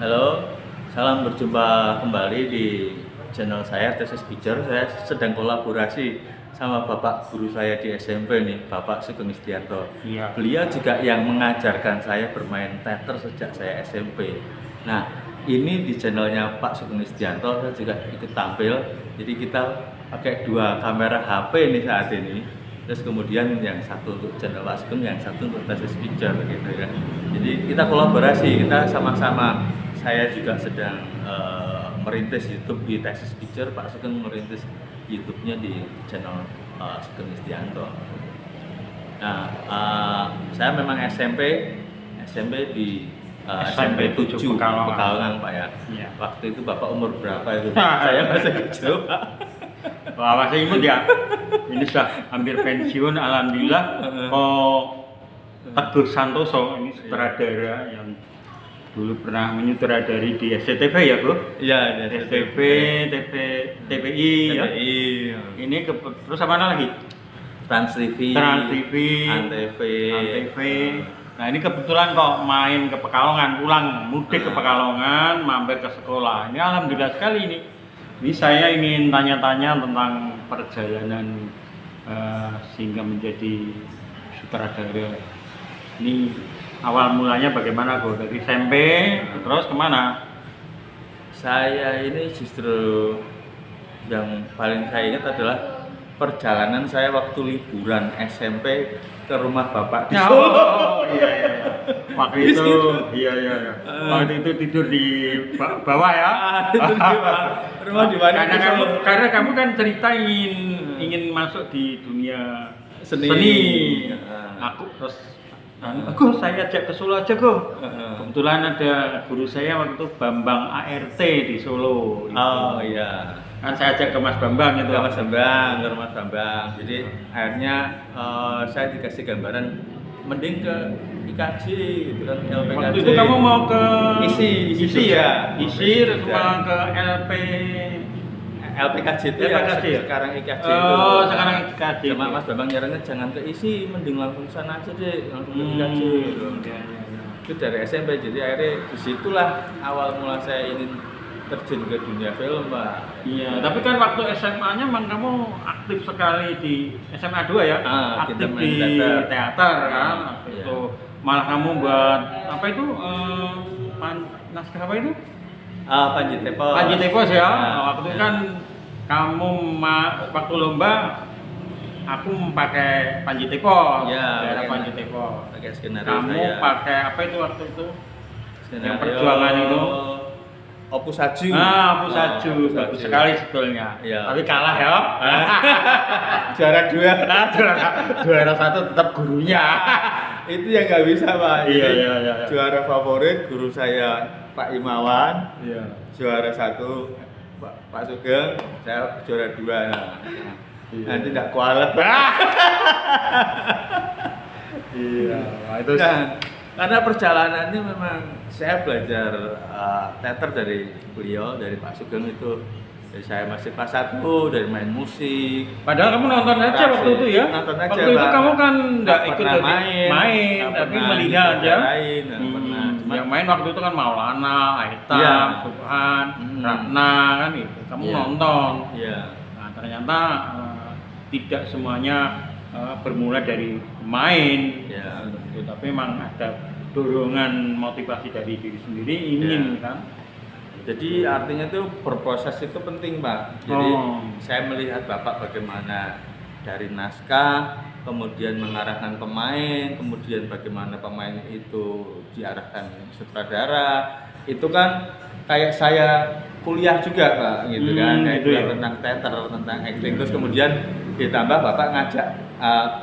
Halo, salam berjumpa kembali di channel saya Thesis Picture. Saya sedang kolaborasi sama bapak guru saya di SMP nih, Bapak Sugeng Istianto. Iya. Beliau juga yang mengajarkan saya bermain teater sejak saya SMP. Nah, ini di channelnya Pak Sugeng Istianto saya juga ikut tampil. Jadi kita pakai dua kamera HP nih saat ini. Terus kemudian yang satu untuk channel Pak Sugeng, yang satu untuk Thesis Picture gitu ya. Jadi kita kolaborasi, kita sama-sama. Saya juga sedang merintis YouTube di Thesis Picture, Pak Sugeng merintis YouTube-nya di channel Sugeng Istianto. Nah, saya memang SMP di SMP 7 Pekalongan Pak ya. Iya. Waktu itu Bapak umur berapa itu? Saya masih kecil Pak. Wah, masih ingat ya. Ini sudah hampir pensiun, alhamdulillah. Kok Teguh Santoso ini sutradara yang dulu pernah menyutradari di SCTV ya, Bro? Iya, di SCTV, TPI ya. Ini terus apa lagi? Trans TV, Antv. Nah, Nah, ini kebetulan kok main ke Pekalongan, pulang mudik ke Pekalongan, mampir ke sekolah. Ini alhamdulillah sekali ini. Ini saya ingin tanya-tanya tentang perjalanan sehingga menjadi sutradara. Ini awal mulanya bagaimana, Bro? Dari SMP terus kemana? Saya ini justru yang paling saya ingat adalah perjalanan saya waktu liburan SMP ke rumah Bapak di Solo. Oh, iya. Waktu itu, iya. Waktu itu tidur di bawah ya. Tidur di bawah. Rumah di mana? Karena kamu kan cerita ingin masuk di dunia Seni. Aku saya ajak ke Solo aja, Go. Kebetulan ada guru saya waktu itu Bambang ART di Solo. Gitu. Oh iya. Kan saya ajak ke Mas Bambang itu. Ke Mas Bambang. Jadi akhirnya saya dikasih gambaran mending ke IKJ gitu kan, LPKJ. Waktu itu kamu mau ke isi ya. Isi terus mau ke LPKJ itu LPKJ ya? Sekarang IKJ itu. itu. Sekarang IKJ. Cuma Mas Bambang nyaranin jangan ke isi, mending langsung sana aja deh, langsung ke IKJ. Iya. Itu dari SMP, jadi akhirnya disitulah awal mula saya ingin terjun ke dunia film, Pak. Iya, tapi kan waktu SMA-nya memang kamu aktif sekali di SMA 2 ya? Aktif di teater kan? Iya. Itu malah kamu buat apa itu? Naskah apa itu? Panji Tepos. Panji Tepos ya. Nah, Waktu itu kan kamu waktu lomba aku pakai Panji Tepos. Iya, daerah Panji Tepos. Pakai skenario Kamu saya. pakai apa itu waktu itu? Skenario Yang perjuangan itu. Opus Saju. Opus Saju. Bagus sekali sebetulnya. Iya. Tapi kalah ya. Juara 2. Juara 1 tetap gurunya. Itu yang nggak bisa, Pak. Iya. Juara favorit guru saya Pak Imawan. Iya. Juara 1 Pak Sugeng, saya juara 2. Nah, Iya. nanti tidak kualat. Iya. Itu Karena perjalanannya memang saya belajar teater dari beliau, dari Pak Sugeng itu. Dari saya masih kelas 1, dari main musik. padahal kamu nonton aja waktu itu ya. Nonton aja, waktu itu Bang. kamu kan nggak ikut pernah main, nggak tapi pernah melihat ya. diterain, nggak pernah. Cuma Yang main waktu itu kan Maulana, Aita, Iya. Subhan, Ratna kan itu. Kamu Iya. nonton. Iya. Nah, ternyata tidak semuanya bermula dari pemain, Iya. gitu. Tapi memang ada dorongan motivasi dari diri sendiri ingin Iya. kan. Jadi artinya itu berproses itu penting, Pak. Jadi saya melihat Bapak bagaimana dari naskah, kemudian mengarahkan pemain, kemudian bagaimana pemain itu diarahkan sutradara. Itu kan kayak saya kuliah juga, Pak, gitu kan. Kayak gitu kuliah ya. tentang teater, tentang acting. Terus kemudian ditambah Bapak ngajak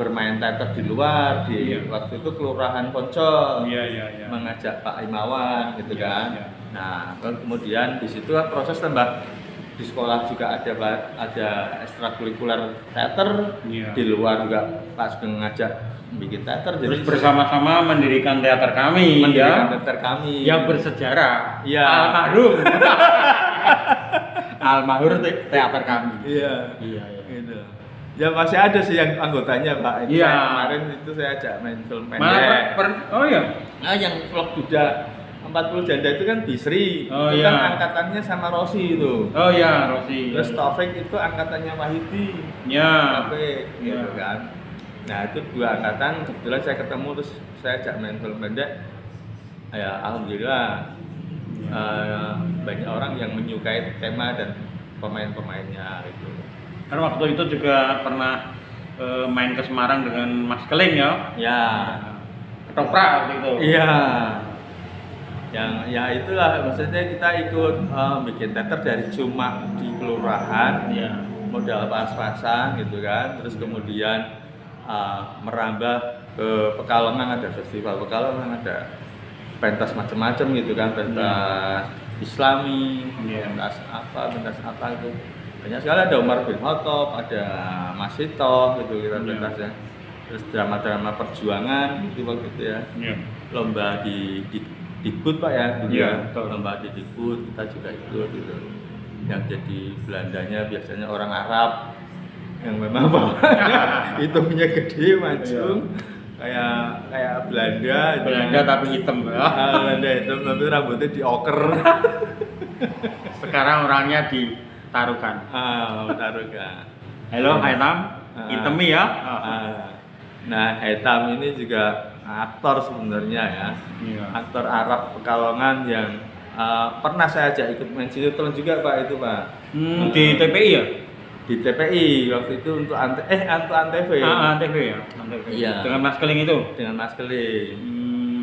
bermain teater di luar di waktu itu Kelurahan Poncol. Iya. Mengajak Pak Imawan gitu Iya, kan. iya. Nah, kemudian di situ kan proses tambah di sekolah juga ada ekstrakurikuler teater. Iya. Di luar juga Pak Sugeng ngajak bikin teater. Terus bersama-sama mendirikan teater kami mendirikan ya. teater kami Yang bersejarah. Iya. Almarhum. Almarhum teater kami. Iya. Iya. Gitu. Ya masih ada sih yang anggotanya, Pak. Itu Iya. kemarin itu saya ajak main film Malah pendek. oh iya. Nah, yang vlog Duda 40 janda itu kan Bisri, Oh, itu iya. kan angkatannya sama Rosi itu. Oh ya, Rosi. Terus Taufik itu angkatannya Wahidi, Ya. Taufik, gitu Ya. kan. Nah itu 2 angkatan, kebetulan saya ketemu terus saya ajak main film pendek. Ya alhamdulillah banyak orang yang menyukai tema dan pemain-pemainnya itu. Karena waktu itu juga pernah main ke Semarang dengan Mas Keling ya. Ya, Ketoprak waktu itu. iya. Yang ya itulah maksudnya kita ikut bikin teater dari cuma di kelurahan, Iya. modal pas-pasan gitu kan, terus kemudian merambah ke Pekalongan, ada festival Pekalongan, ada pentas macam-macam gitu kan, pentas Islami, Iya. pentas apa itu banyak sekali, ada Umar bin Khattab, ada Mas Sito gitu kita Iya. pentasnya, terus drama-drama perjuangan gitu waktu itu ya, Iya. lomba di Dikbud Pak ya dulu Iya, ya, betul. lomba di Dikbud kita juga ikut gitu, yang jadi Belandanya biasanya orang Arab yang memang bawahnya hitungnya gede mancung kayak Belanda gitu. Belanda tapi hitam ya. Belanda hitam tapi rambutnya dioker. Sekarang orangnya ditaruhkan. Taruhkan. Halo, Hitam. Hitemi ya. Nah, Hitam ini juga aktor sebenarnya ya. Iya. Aktor Arab Pekalongan yang pernah saya ajak ikut main sinetron juga Pak itu Pak. Di TPI ya? Di TPI waktu itu untuk Antv. TV ya. Antv. Iya. Dengan Mas Keling itu. Dengan Mas Keling.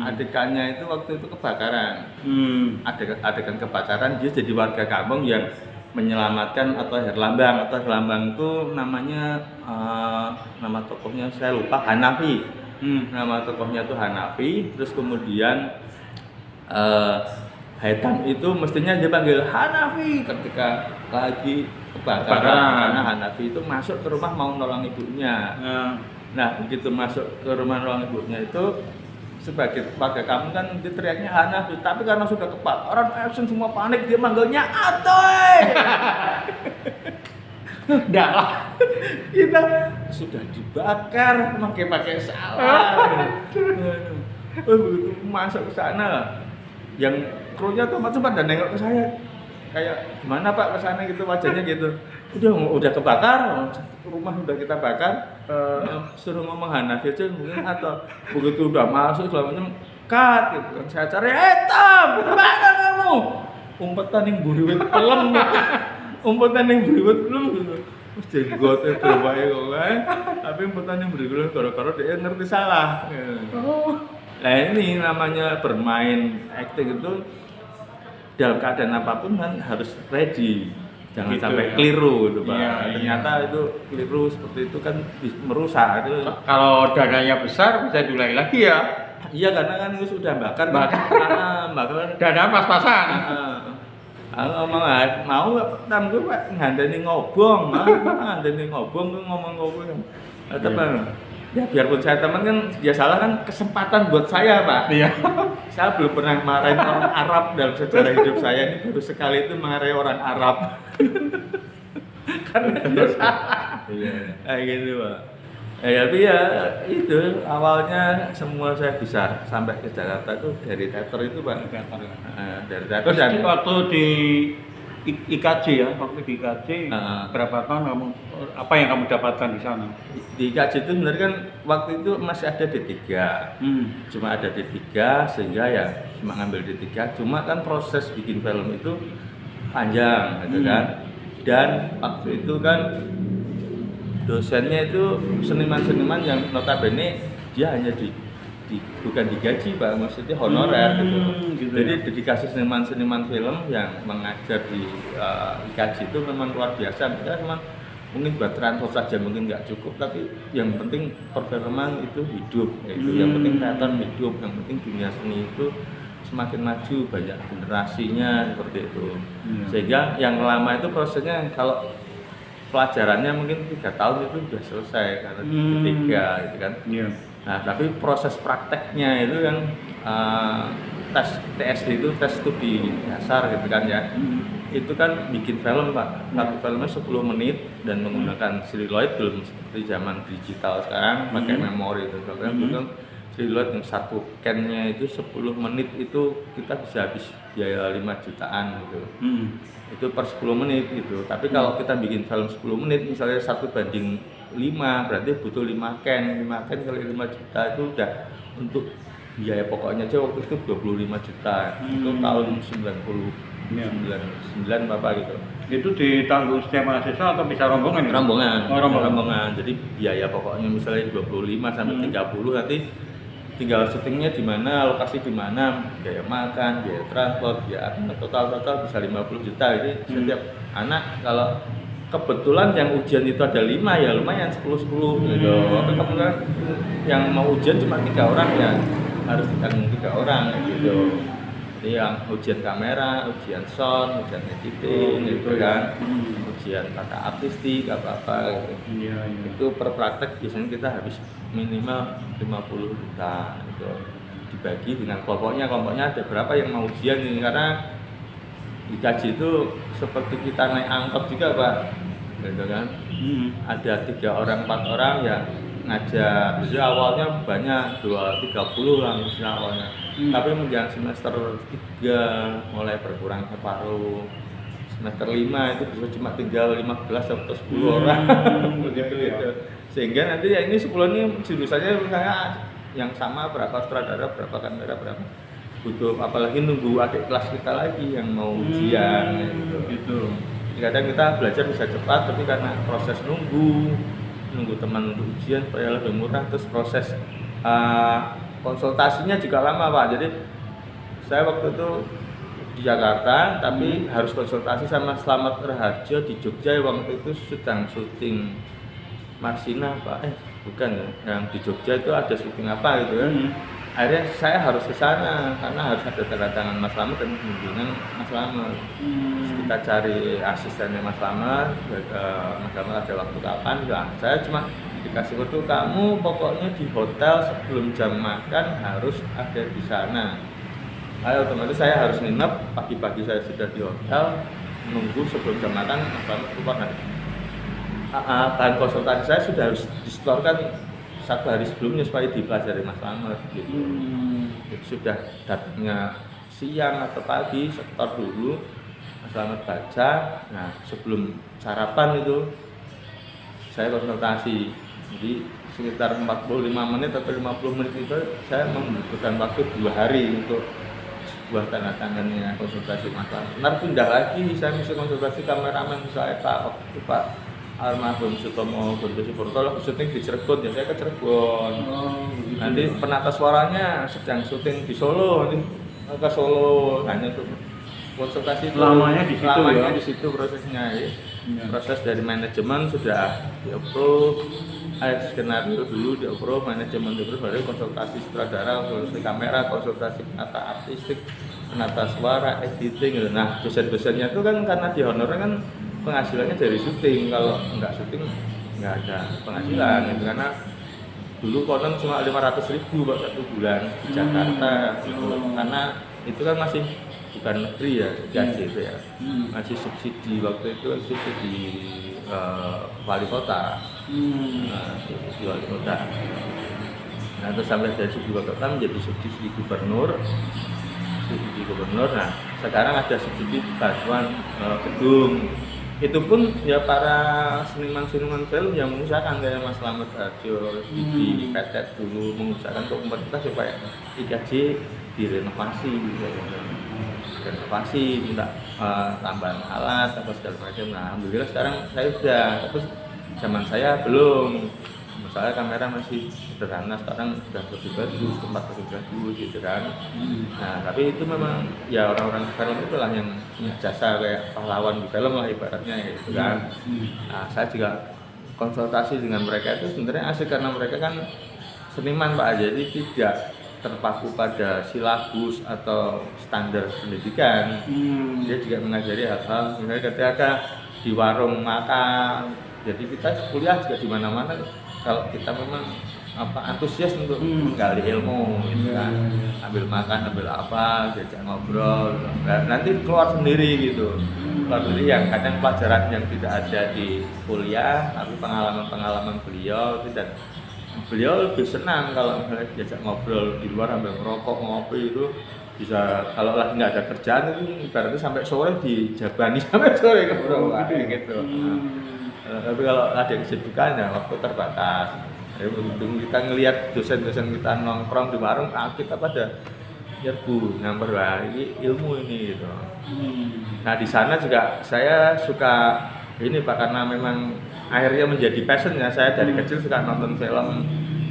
Adegannya itu waktu itu kebakaran. Adegan kebakaran dia jadi warga kampung yang menyelamatkan atau Herlambang. Atau Herlambang itu namanya nama tokohnya saya lupa, Hanafi. Nama tokohnya itu Hanafi. Terus kemudian Hitam itu mestinya dia panggil Hanafi ketika lagi kebakaran karena Hanafi itu masuk ke rumah mau nolong ibunya. Nah begitu masuk ke rumah nolong ibunya itu sebagai warga kampung kan dia teriaknya Hanafi, tapi karena sudah kebakaran action semua panik dia manggilnya Atoy. Enggak lah. Kita sudah dibakar pakai salah. Begitu masuk ke sana yang krunya tuh macam pada nengok ke saya kayak gimana Pak kesana gitu wajahnya gitu, udah kebakar rumah udah kita bakar, suruh ngomong Hanafi aja mungkin, atau begitu udah masuk selamanya cut gitu kan, saya cari Hitam mana kamu umpetan yang buriwit pelem umpetan yang buriwit pelem gitu terus jenggotnya berubah ya kok kan, tapi umpetan yang buriwit karo-karo dia ngerti salah. Nah ini namanya bermain acting itu dalam keadaan apapun kan harus ready, jangan gitu, sampai ya. keliru gitu Pak. Iya, Ternyata itu keliru seperti itu kan merusak itu. Kalau dananya besar bisa diulangi lagi ya. Iya karena kan itu sudah bakar. Bakar. Dana pas-pasan. Ngomong mau nggak gue Pak ngandani ngobong, ngandani ngobong gue ngomong-ngobong. Teman. Ya biarpun saya teman kan dia salah kan kesempatan buat saya Pak. Iya. Saya belum pernah marahin orang Arab dalam sejarah hidup saya, ini baru sekali itu marahin orang Arab. Karena dia salah. Iya. Kayak gitu Pak. Tapi ya itu awalnya semua saya bisa sampai ke Jakarta itu dari teater itu Pak. Dari teater. Terus waktu di IKJ ya, waktu di IKJ berapa tahun kamu, apa yang kamu dapatkan di sana? Di IKJ itu sebenarnya kan waktu itu masih ada D3. Cuma ada D3 sehingga ya cuma ngambil D3, cuma kan proses bikin film itu panjang gitu kan. Dan waktu itu kan dosennya itu seniman-seniman yang notabene dia hanya bukan digaji Pak, maksudnya honorer gitu. Jadi ya. dedikasi seniman-seniman film yang mengajar di IKJ itu memang luar biasa. Mereka memang mungkin buat transfer saja mungkin nggak cukup, tapi yang penting perfilman itu hidup, yaitu yang penting teater hidup, yang penting dunia seni itu semakin maju, banyak generasinya seperti itu. Sehingga yang lama itu prosesnya kalau pelajarannya mungkin 3 tahun itu sudah selesai karena D3 gitu kan. Nah, tapi proses prakteknya itu yang tes TSD itu tes studi dasar gitu kan ya. Itu kan bikin film Pak. Satu filmnya 10 menit dan menggunakan celluloid, belum seperti zaman digital sekarang pakai memori itu. Bukan Triloet yang satu can-nya itu 10 menit itu kita bisa habis biaya 5 jutaan gitu. Itu per 10 menit gitu. Tapi kalau kita bikin film 10 menit misalnya 1:5 berarti butuh 5 can. 5 can kali 5 juta itu udah untuk biaya pokoknya aja waktu itu 25 juta. Itu tahun 99 apa gitu. Itu ditanggung setiap mahasiswa atau bisa rombongan? Rombongan. Oh, Rombongan. Jadi biaya pokoknya misalnya 25 sampai 30 nanti tinggal syutingnya di mana, lokasi di mana, biaya makan, biaya transport, biaya total bisa 50 juta. Jadi setiap anak kalau kebetulan yang ujian itu ada 5 ya lumayan 10-10 gitu. Tapi kebetulan yang mau ujian cuma 3 orang ya harus ditanggung 3 orang gitu. Jadi yang ujian kamera, ujian sound, ujian editing gitu kan, ujian tata artistik apa gitu. Itu per praktek biasanya kita habis minimal 50 juta gitu. Dibagi dengan kelompoknya ada berapa yang mau ujian ini, karena dikaji itu seperti kita naik angkot juga Pak, gitu kan. Ada 3 orang 4 orang ya ngajak, jadi awalnya banyak 20-30 lah misalnya awalnya, tapi menjelang semester 3 mulai berkurang separuh, semester 5 itu bisa cuma tinggal 15 atau 10 orang begitu gitu. Sehingga nanti ya ini 10 ini jurusannya misalnya yang sama berapa sutradara, berapa kamera, berapa butuh, apalagi nunggu adik kelas kita lagi yang mau ujian gitu. Kadang kita belajar bisa cepat, tapi karena proses nunggu teman untuk ujian supaya lebih murah, terus proses konsultasinya juga lama Pak. Jadi saya waktu itu di Jakarta tapi harus konsultasi sama Slamet Raharjo di Jogja, waktu itu sedang syuting Marsina Pak, bukan ya, yang di Jogja itu ada syuting apa gitu kan. Akhirnya saya harus ke sana karena harus ada tanda tangan Mas Slamet dan bimbingan Mas Slamet. Kita cari asistennya Mas Slamet, Mas Slamet ada waktu kapan, nah, saya cuma dikasih waktu, kamu pokoknya di hotel sebelum jam makan harus ada di sana. Ayo otomatis saya harus nginep, pagi-pagi saya sudah di hotel, menunggu sebelum jam makan Mas Slamet keluar. Bahan konsultasi saya sudah harus disetorkan 1 hari sebelumnya supaya dipelajari Mas Slamet gitu. Jadi sudah datangnya siang atau pagi, setor dulu, Mas Slamet baca. Nah sebelum sarapan itu saya konsultasi. Jadi sekitar 45 menit atau 50 menit itu saya membutuhkan waktu 2 hari untuk sebuah tanda tangannya konsultasi Mas Slamet. Ntar pindah lagi, saya mesti konsultasi kameramen saya waktu itu Pak almarhum Sutomo Gondosiporto, kalau syuting di Cirebon ya saya ke Cirebon. Nanti penata suaranya sedang syuting di Solo, nanti ke Solo, hanya untuk konsultasi itu. Lamanya di situ lamanya ya? Di situ prosesnya ya. Proses dari manajemen sudah di-approve, skenario dulu di-approve, manajemen di-approve, baru konsultasi sutradara, konsultasi kamera, konsultasi penata artistik, penata suara, editing gitu. Nah dosen-dosennya itu kan karena di honornya kan penghasilannya dari syuting, kalau nggak syuting nggak ada penghasilan gitu. Karena dulu konon cuma 500.000 Pak 1 bulan di Jakarta gitu. Karena itu kan masih bukan negeri ya, gaji itu ya, masih subsidi, waktu itu kan subsidi wali kota. Subsidi wali kota. Nah terus sampai dari subsidi wali kota menjadi subsidi gubernur. Nah sekarang ada subsidi bantuan gedung. Itu pun ya para seniman-seniman film yang mengusahakan kayak Mas Slamet Raharjo di PT dulu mengusahakan ke pemerintah supaya IKJ direnovasi gitu. Renovasi, minta tambahan alat apa segala macam. Nah alhamdulillah sekarang saya sudah, tapi zaman saya belum. Misalnya kamera masih sederhana, sekarang sudah lebih bagus, tempat lebih bagus gitu kan. Nah tapi itu memang ya orang-orang film itulah yang punya jasa kayak pahlawan di film lah ibaratnya gitu kan. Nah saya juga konsultasi dengan mereka itu sebenarnya asik karena mereka kan seniman Pak, jadi tidak terpaku pada silabus atau standar pendidikan. Dia juga mengajari hal-hal misalnya ketika di warung makan, jadi kita kuliah juga di mana-mana kalau kita memang antusias untuk menggali ilmu gitu kan, ambil makan, ambil apa, diajak ngobrol, nanti keluar sendiri gitu. Keluar sendiri yang kadang pelajaran yang tidak ada di kuliah, tapi pengalaman-pengalaman beliau itu dan beliau lebih senang kalau misalnya diajak ngobrol di luar sambil ngerokok ngopi itu bisa, kalau lagi nggak ada kerjaan itu ibaratnya sampai sore dijabani sampai sore ngobrol kayak gitu. Tapi kalau ada kesibukan ya waktu terbatas. Ya, untung kita ngelihat dosen-dosen kita nongkrong di warung, kita pada nyerbu nyamper lah ini ilmu ini gitu. Nah di sana juga saya suka ini Pak, karena memang akhirnya menjadi passionnya. Saya dari kecil suka nonton film,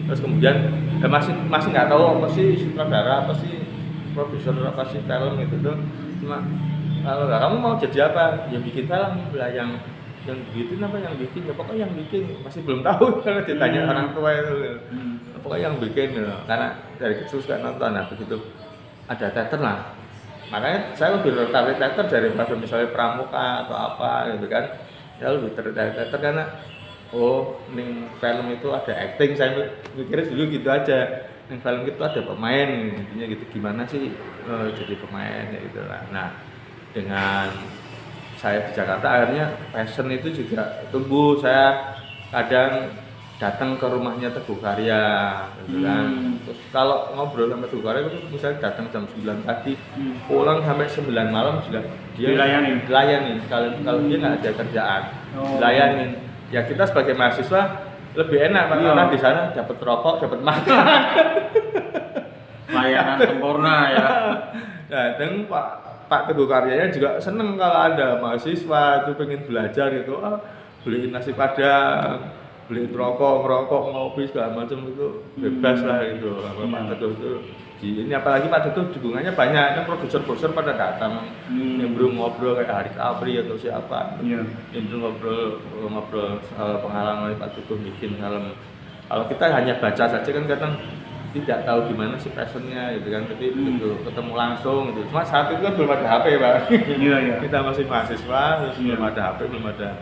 terus kemudian ya masih nggak tahu apa sih sutradara, apa sih produser, apa sih film itu tuh. Cuma kalau kamu mau jadi apa ya bikin film lah, yang bikin apa, yang bikin ya pokoknya yang bikin, masih belum tahu kalau ditanya orang tua itu pokoknya yang bikin gitu. Karena dari kecil suka nonton. Nah begitu ada teater lah, makanya saya lebih tertarik teater daripada misalnya pramuka atau apa gitu kan. Saya lebih tertarik teater karena ning film itu ada acting, saya mikirnya dulu gitu aja. Ning film itu ada pemain, intinya gitu, gimana sih jadi pemain ya gitu lah. Nah dengan saya di Jakarta akhirnya passion itu juga tumbuh. Saya kadang datang ke rumahnya Teguh Karya gitu kan. Terus kalau ngobrol sama Teguh Karya itu misalnya datang jam 9 pagi, pulang sampai 9 malam juga dia dilayani. Kalau dia nggak ada kerjaan, dilayanin. Ya kita sebagai mahasiswa lebih enak karena di sana dapat rokok, dapat makan. Layanan sempurna ya. Nah, dan Pak Teguh Karyanya juga seneng kalau ada mahasiswa itu pengen belajar gitu, beliin nasi padang, beliin rokok, ngerokok, ngopi segala macam itu bebas lah gitu. Pak Teguh itu ini apalagi Pak Teguh dukungannya banyak, kan produser-produser pada datang, nimbrung ngobrol kayak Haris Apri atau siapa, nimbrung ngobrol soal pengalaman Pak Teguh bikin film. Kalau kita hanya baca saja kan kadang tidak tahu gimana sih passionnya gitu kan, tapi begitu ketemu langsung gitu. Cuma saat itu kan belum ada HP Pak. Kita masih mahasiswa, terus belum ada HP, belum ada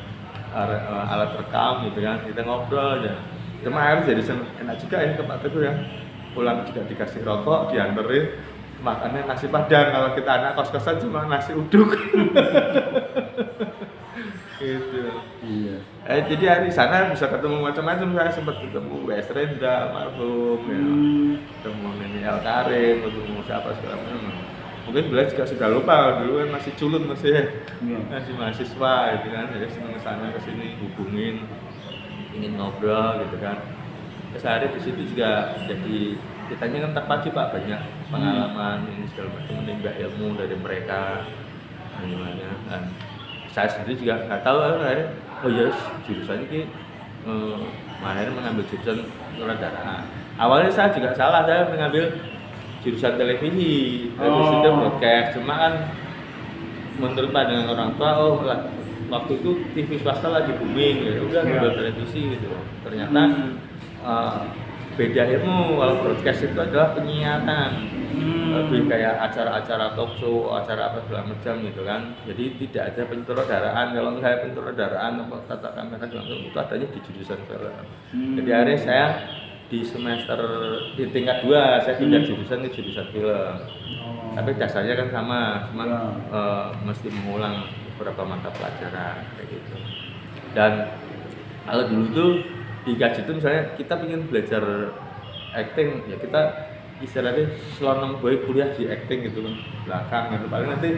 alat rekam gitu kan, kita ngobrol aja. Cuma akhirnya jadi enak juga ya ke Pak Teguh ya, pulang juga dikasih rokok, dianterin, makannya nasi padang. Kalau kita anak kos-kosan cuma nasi uduk. Gitu. Iya. Jadi hari sana bisa ketemu macam-macam. Saya sempat ketemu Wes Rendra, almarhum, ya. Ketemu Nini El Karim, ketemu siapa segala macam. Mungkin beliau juga sudah lupa, dulu kan masih culun, masih mahasiswa gitu kan. Jadi senang sana kesini hubungin, ingin ngobrol gitu kan. Sehari di situ juga jadi kitanya kan terpacu Pak, banyak pengalaman ini segala macam, menimba ilmu dari mereka, gimana kan. Saya sendiri juga nggak tahu akhirnya, jurusannya ini akhirnya mengambil jurusan sutradaraan. Awalnya saya juga salah, saya mengambil jurusan televisi itu broadcast. Cuma kan menurut pandangan orang tua, waktu itu TV swasta lagi booming, ya udah ngambil televisi gitu. Ternyata beda ilmu. Kalau broadcast itu adalah penyiaran, lebih kayak acara-acara talk show, acara apa segala macam gitu kan. Jadi tidak ada penyutradaraan. Kalau misalnya penyutradaraan atau tata kamera segala macam itu adanya di jurusan film. Jadi akhirnya saya di semester di tingkat 2 saya pindah jurusan ke jurusan film. Tapi dasarnya kan sama, cuma mesti mengulang beberapa mata pelajaran kayak gitu. Dan kalau dulu tuh di gaji itu misalnya kita ingin belajar acting, ya kita istilahnya selonong boy kuliah di acting gitu kan, belakang gitu. Paling nanti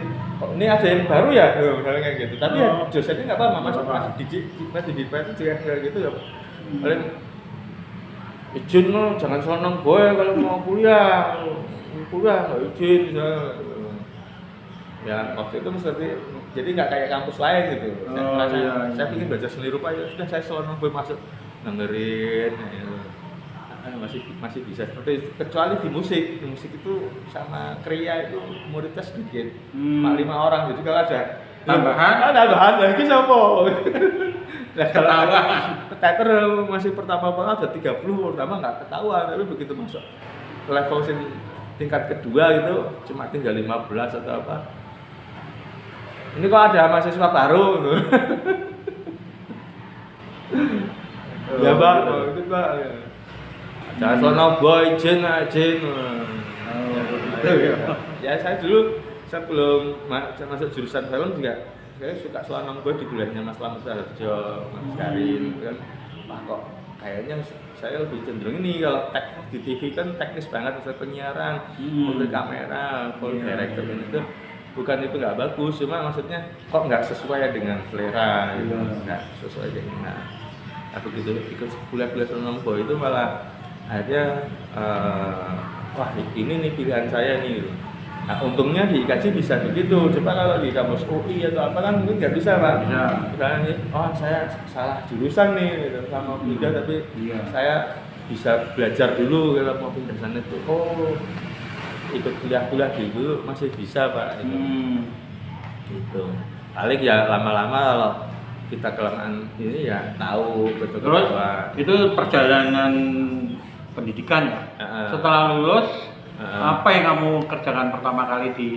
kok ini ada yang baru ya, misalnya kayak gitu. Tapi ya dosennya nggak apa-apa, masih di itu juga kayak gitu ya. Paling izin lo, jangan selonong boy kalau mau kuliah nggak izin ya. Waktu itu mesti jadi nggak kayak kampus lain gitu. Saya ingin belajar seni rupa, ya sudah saya selonong boy masuk dengerin ya. Masih bisa seperti itu. Kecuali di musik itu sama kriya itu muridnya sedikit, 5 orang. Jadi kalau ada tambahan lagi siapa? Nah, kalau teater masih pertama ada 30, pertama nggak ketahuan, tapi begitu masuk level tingkat kedua gitu cuma tinggal 15 atau apa. Ini kok ada mahasiswa baru gitu. Ya Pak, itu Pak. Jangan sono boy, izin. Ya saya dulu sebelum masuk jurusan film juga saya suka selonong boy di kuliahnya Mas Slamet Harjo, Mas Karin kan. Wah kok kayaknya saya lebih cenderung ini. Kalau teknis di TV kan teknis banget, misalnya penyiaran, multi kamera, full director itu bukan itu nggak bagus, cuma maksudnya kok nggak sesuai dengan selera gitu, nggak sesuai dengan. Nah, begitu ikut kuliah-kuliah Sonombo itu malah akhirnya wah ini nih pilihan saya nih gitu. Nah, untungnya di IKJ bisa begitu. Coba kalau di kampus UI atau apa kan mungkin nggak bisa, Pak. Bisa. Misalnya, oh saya salah jurusan nih, gitu. Sama pindah tapi saya bisa belajar dulu kalau mau pindah sana itu. Oh, ikut kuliah-kuliah gitu masih bisa, Pak. Gitu. Paling ya lama-lama kalau kita kelamaan ini ya tahu betul bahwa itu perjalanan pendidikan ya. Setelah lulus apa yang kamu kerjakan pertama kali di?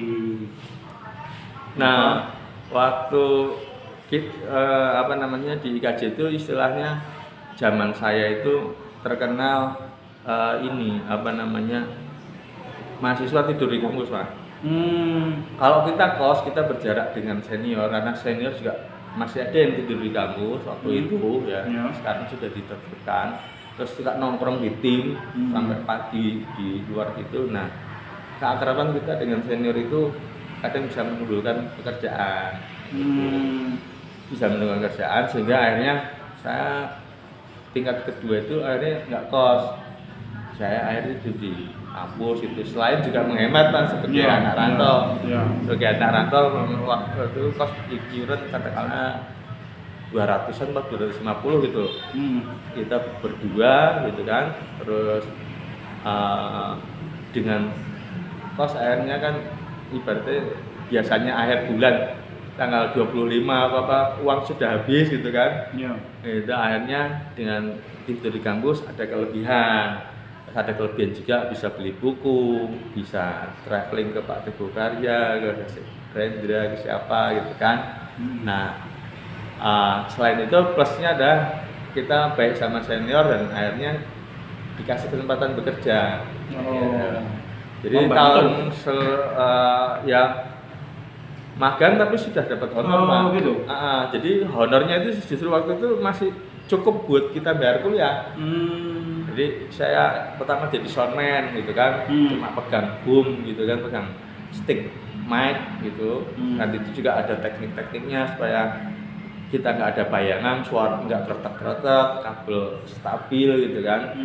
Nah, waktu di IKJ itu istilahnya zaman saya itu terkenal mahasiswa tidur di kampus, Pak. Kalau kita kos kita berjarak dengan senior, karena senior juga masih ada yang tidur di kampus waktu itu ya. Sekarang sudah ditertibkan. Terus kita nongkrong di tim sampai pagi di luar gitu. Nah, keakraban kita dengan senior itu kadang bisa menimbulkan pekerjaan. Bisa menimbulkan pekerjaan sehingga akhirnya saya tingkat kedua itu akhirnya nggak kos. Saya akhirnya itu di kampus itu. Selain juga menghemat, Pak, sebagai anak rantau. Sebagai anak rantau waktu itu kos iuran katakanlah 200-an, 250 gitu. Kita berdua gitu kan. Terus dengan kos akhirnya kan ibaratnya biasanya akhir bulan tanggal 25 apa uang sudah habis gitu kan. Itu akhirnya dengan tidur di kampus ada kelebihan. Ada kelebihan juga bisa beli buku, bisa traveling ke Pak Teguh Karya, ke Rendra, ke siapa gitu kan. Nah, selain itu plusnya ada kita baik sama senior dan akhirnya dikasih kesempatan bekerja. Jadi tahun magang tapi sudah dapat honor, gitu. Jadi honornya itu justru waktu itu masih cukup buat kita bayar kuliah. Jadi saya pertama jadi soundman gitu kan, cuma pegang boom gitu kan, pegang stick mic gitu. Nanti itu juga ada teknik-tekniknya supaya kita nggak ada bayangan, suara nggak kretek-kretek, kabel stabil gitu kan.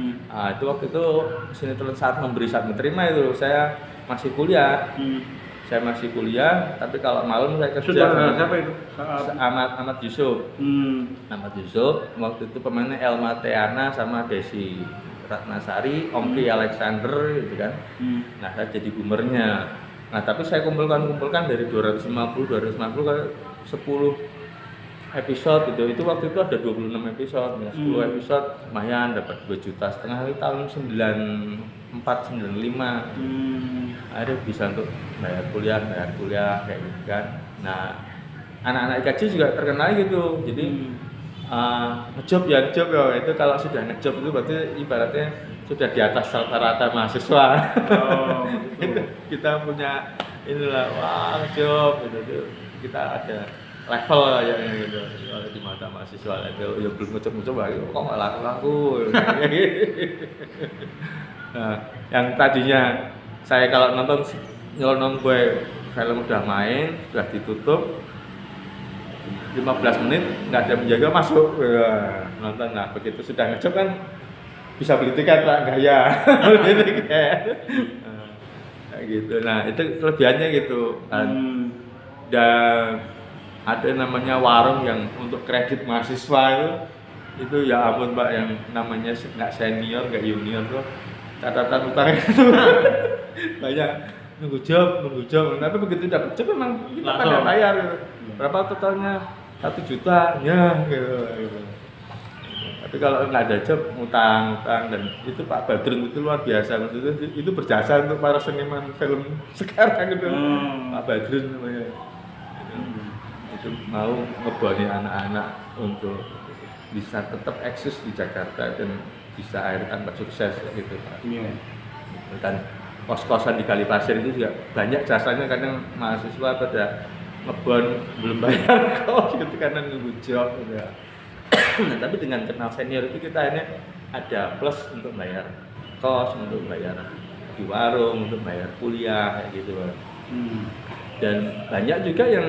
Itu waktu itu sinetron Saat Memberi Saat Menerima itu saya masih kuliah. Saya masih kuliah, tapi kalau malam saya kerja. Sudah siapa itu? Ahmad Yusuf. Ahmad Yusuf waktu itu pemainnya Elma Teana sama Desi Ratnasari, Ongki Alexander gitu kan. Nah, saya jadi boomernya. Nah, tapi saya kumpulkan dari 250 ke 10 episode gitu. Itu waktu itu ada 26 episode. Ya. 10 episode lumayan dapat 2,5 juta di tahun 94 95. Akhirnya bisa untuk bayar kuliah kayak gitu kan. Nah, anak-anak IKJ juga terkenal gitu. Jadi ngejob ya itu kalau sudah ngejob itu berarti ibaratnya sudah di atas rata-rata mahasiswa. Gitu. Kita punya inilah wah ngejob gitu. Kita ada level aja gitu. Kalau di mata mahasiswa itu ya belum ngejob lagi kok nggak laku-laku. Nah, yang tadinya saya kalau nonton nyelonong gue film udah main, sudah ditutup 15 menit nggak ada menjaga masuk nonton. Nah begitu sudah ngejob kan bisa beli tiket Pak, gaya beli tiket kayak gitu. Nah itu kelebihannya gitu kan. Dan ada namanya warung yang untuk kredit mahasiswa itu ya ampun Pak, yang namanya nggak senior nggak junior tuh catatan utang itu banyak nunggu job, tapi begitu dapat job memang kita pada bayar gitu. Berapa totalnya? 1 juta ya gitu. Tapi kalau nggak ada job utang dan itu Pak Badrun itu luar biasa, maksudnya itu berjasa untuk para seniman film sekarang gitu. Pak Badrun namanya itu mau ngeboni anak-anak untuk bisa tetap eksis di Jakarta dan bisa akhirnya tambah sukses gitu Pak. Dan kos-kosan di Kalipasir itu juga banyak jasanya, kadang mahasiswa pada ngebon belum bayar kos gitu karena nunggu job gitu. Nah, tapi dengan kenal senior itu kita akhirnya ada plus untuk bayar kos, untuk bayar di warung, untuk bayar kuliah kayak gitu Pak. Dan banyak juga yang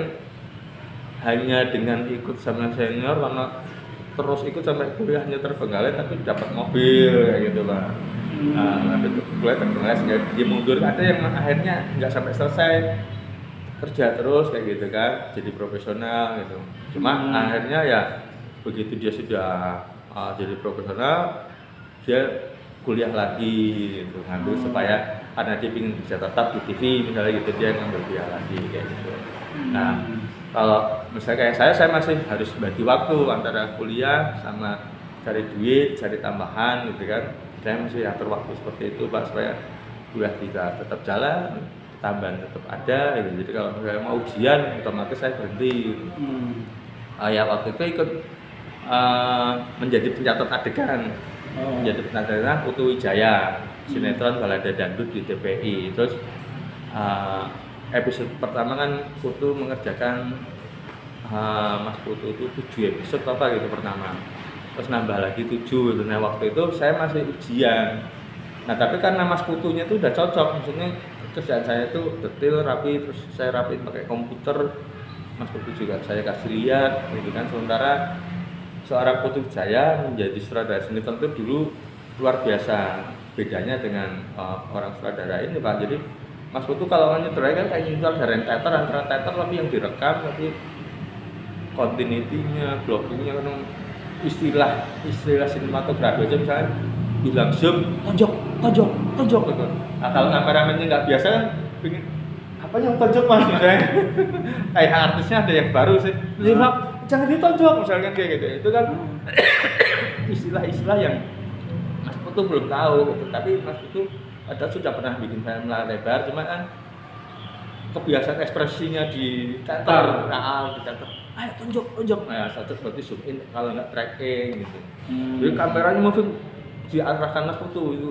hanya dengan ikut sama senior karena terus ikut sampai kuliahnya terbengkalai tapi dapat mobil kayak gitu Pak. Ada kuliah terbengkalai dia mundur, ada yang akhirnya nggak sampai selesai kerja terus kayak gitu kan, jadi profesional gitu. Cuma akhirnya ya begitu dia sudah jadi profesional, dia kuliah lagi gitu, ngambil supaya karena dia ingin bisa tetap di TV misalnya gitu, dia ngambil kuliah lagi kayak gitu. Nah kalau misalnya kayak saya masih harus bagi waktu antara kuliah sama cari duit, cari tambahan gitu kan. Saya masih atur waktu seperti itu Pak, supaya kuliah kita tetap jalan, tambahan tetap ada gitu. Jadi kalau misalnya mau ujian otomatis saya berhenti. Ya waktu itu ikut menjadi pencatat adegan, menjadi pencatat adegan Putu Wijaya, sinetron Balada Dangdut di TPI. Terus episode pertama kan Putu mengerjakan Mas Putu itu 7 episode apa gitu pertama, terus nambah lagi 7 gitu. Nah waktu itu saya masih ujian. Nah tapi karena Mas Putunya itu udah cocok, maksudnya kerjaan saya itu detail, rapi, terus saya rapiin pakai komputer. Mas Putu juga saya kasih lihat gitu kan. Sementara seorang Putu Wijaya menjadi sutradara sinetron itu dulu luar biasa bedanya dengan orang sutradara ini Pak. Jadi Mas Putu kalau nyutradain kan kayak nyutradarain teater, antara teater tapi yang direkam, tapi continuity-nya, blocking-nya kan istilah sinematografi aja misalnya bilang zoom, tonjok gitu. Nah kalau kameramennya nggak biasa kan pengen apa yang tonjok Mas misalnya. Kayak artisnya ada yang baru sih, jangan ditonjok misalnya kayak gitu. Itu kan istilah-istilah yang Mas Putu belum tahu gitu. Tapi Mas Putu padahal sudah pernah bikin film layar lebar, cuma kan kebiasaan ekspresinya di teater, di teater, ayo tonjok, nah satu berarti zoom in, kalau nggak tracking gitu. Jadi kameranya moving diarahkan Mas Putu itu,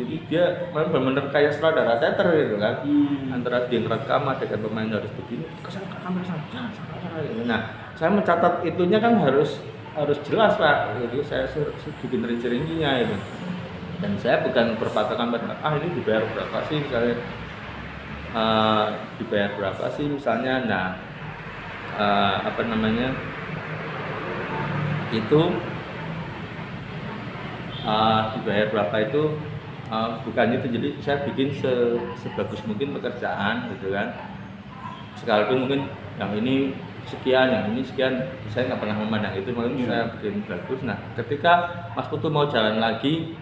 jadi dia benar-benar kayak sutradara teater gitu kan. Antara dia ngerekam adegan pemain harus begini, kesana kamera sana, gitu. Nah saya mencatat itunya kan harus jelas Pak, jadi saya bikin rinci-rincinya itu. Dan saya bukan berpatokan pada ini dibayar berapa sih misalnya, dibayar berapa sih misalnya. Nah apa namanya itu dibayar berapa itu bukan itu. Jadi saya bikin sebagus mungkin pekerjaan gitu kan, sekalipun mungkin yang ini sekian, yang ini sekian, saya nggak pernah memandang itu, mungkin saya bikin bagus. Nah ketika Mas Putu mau jalan lagi,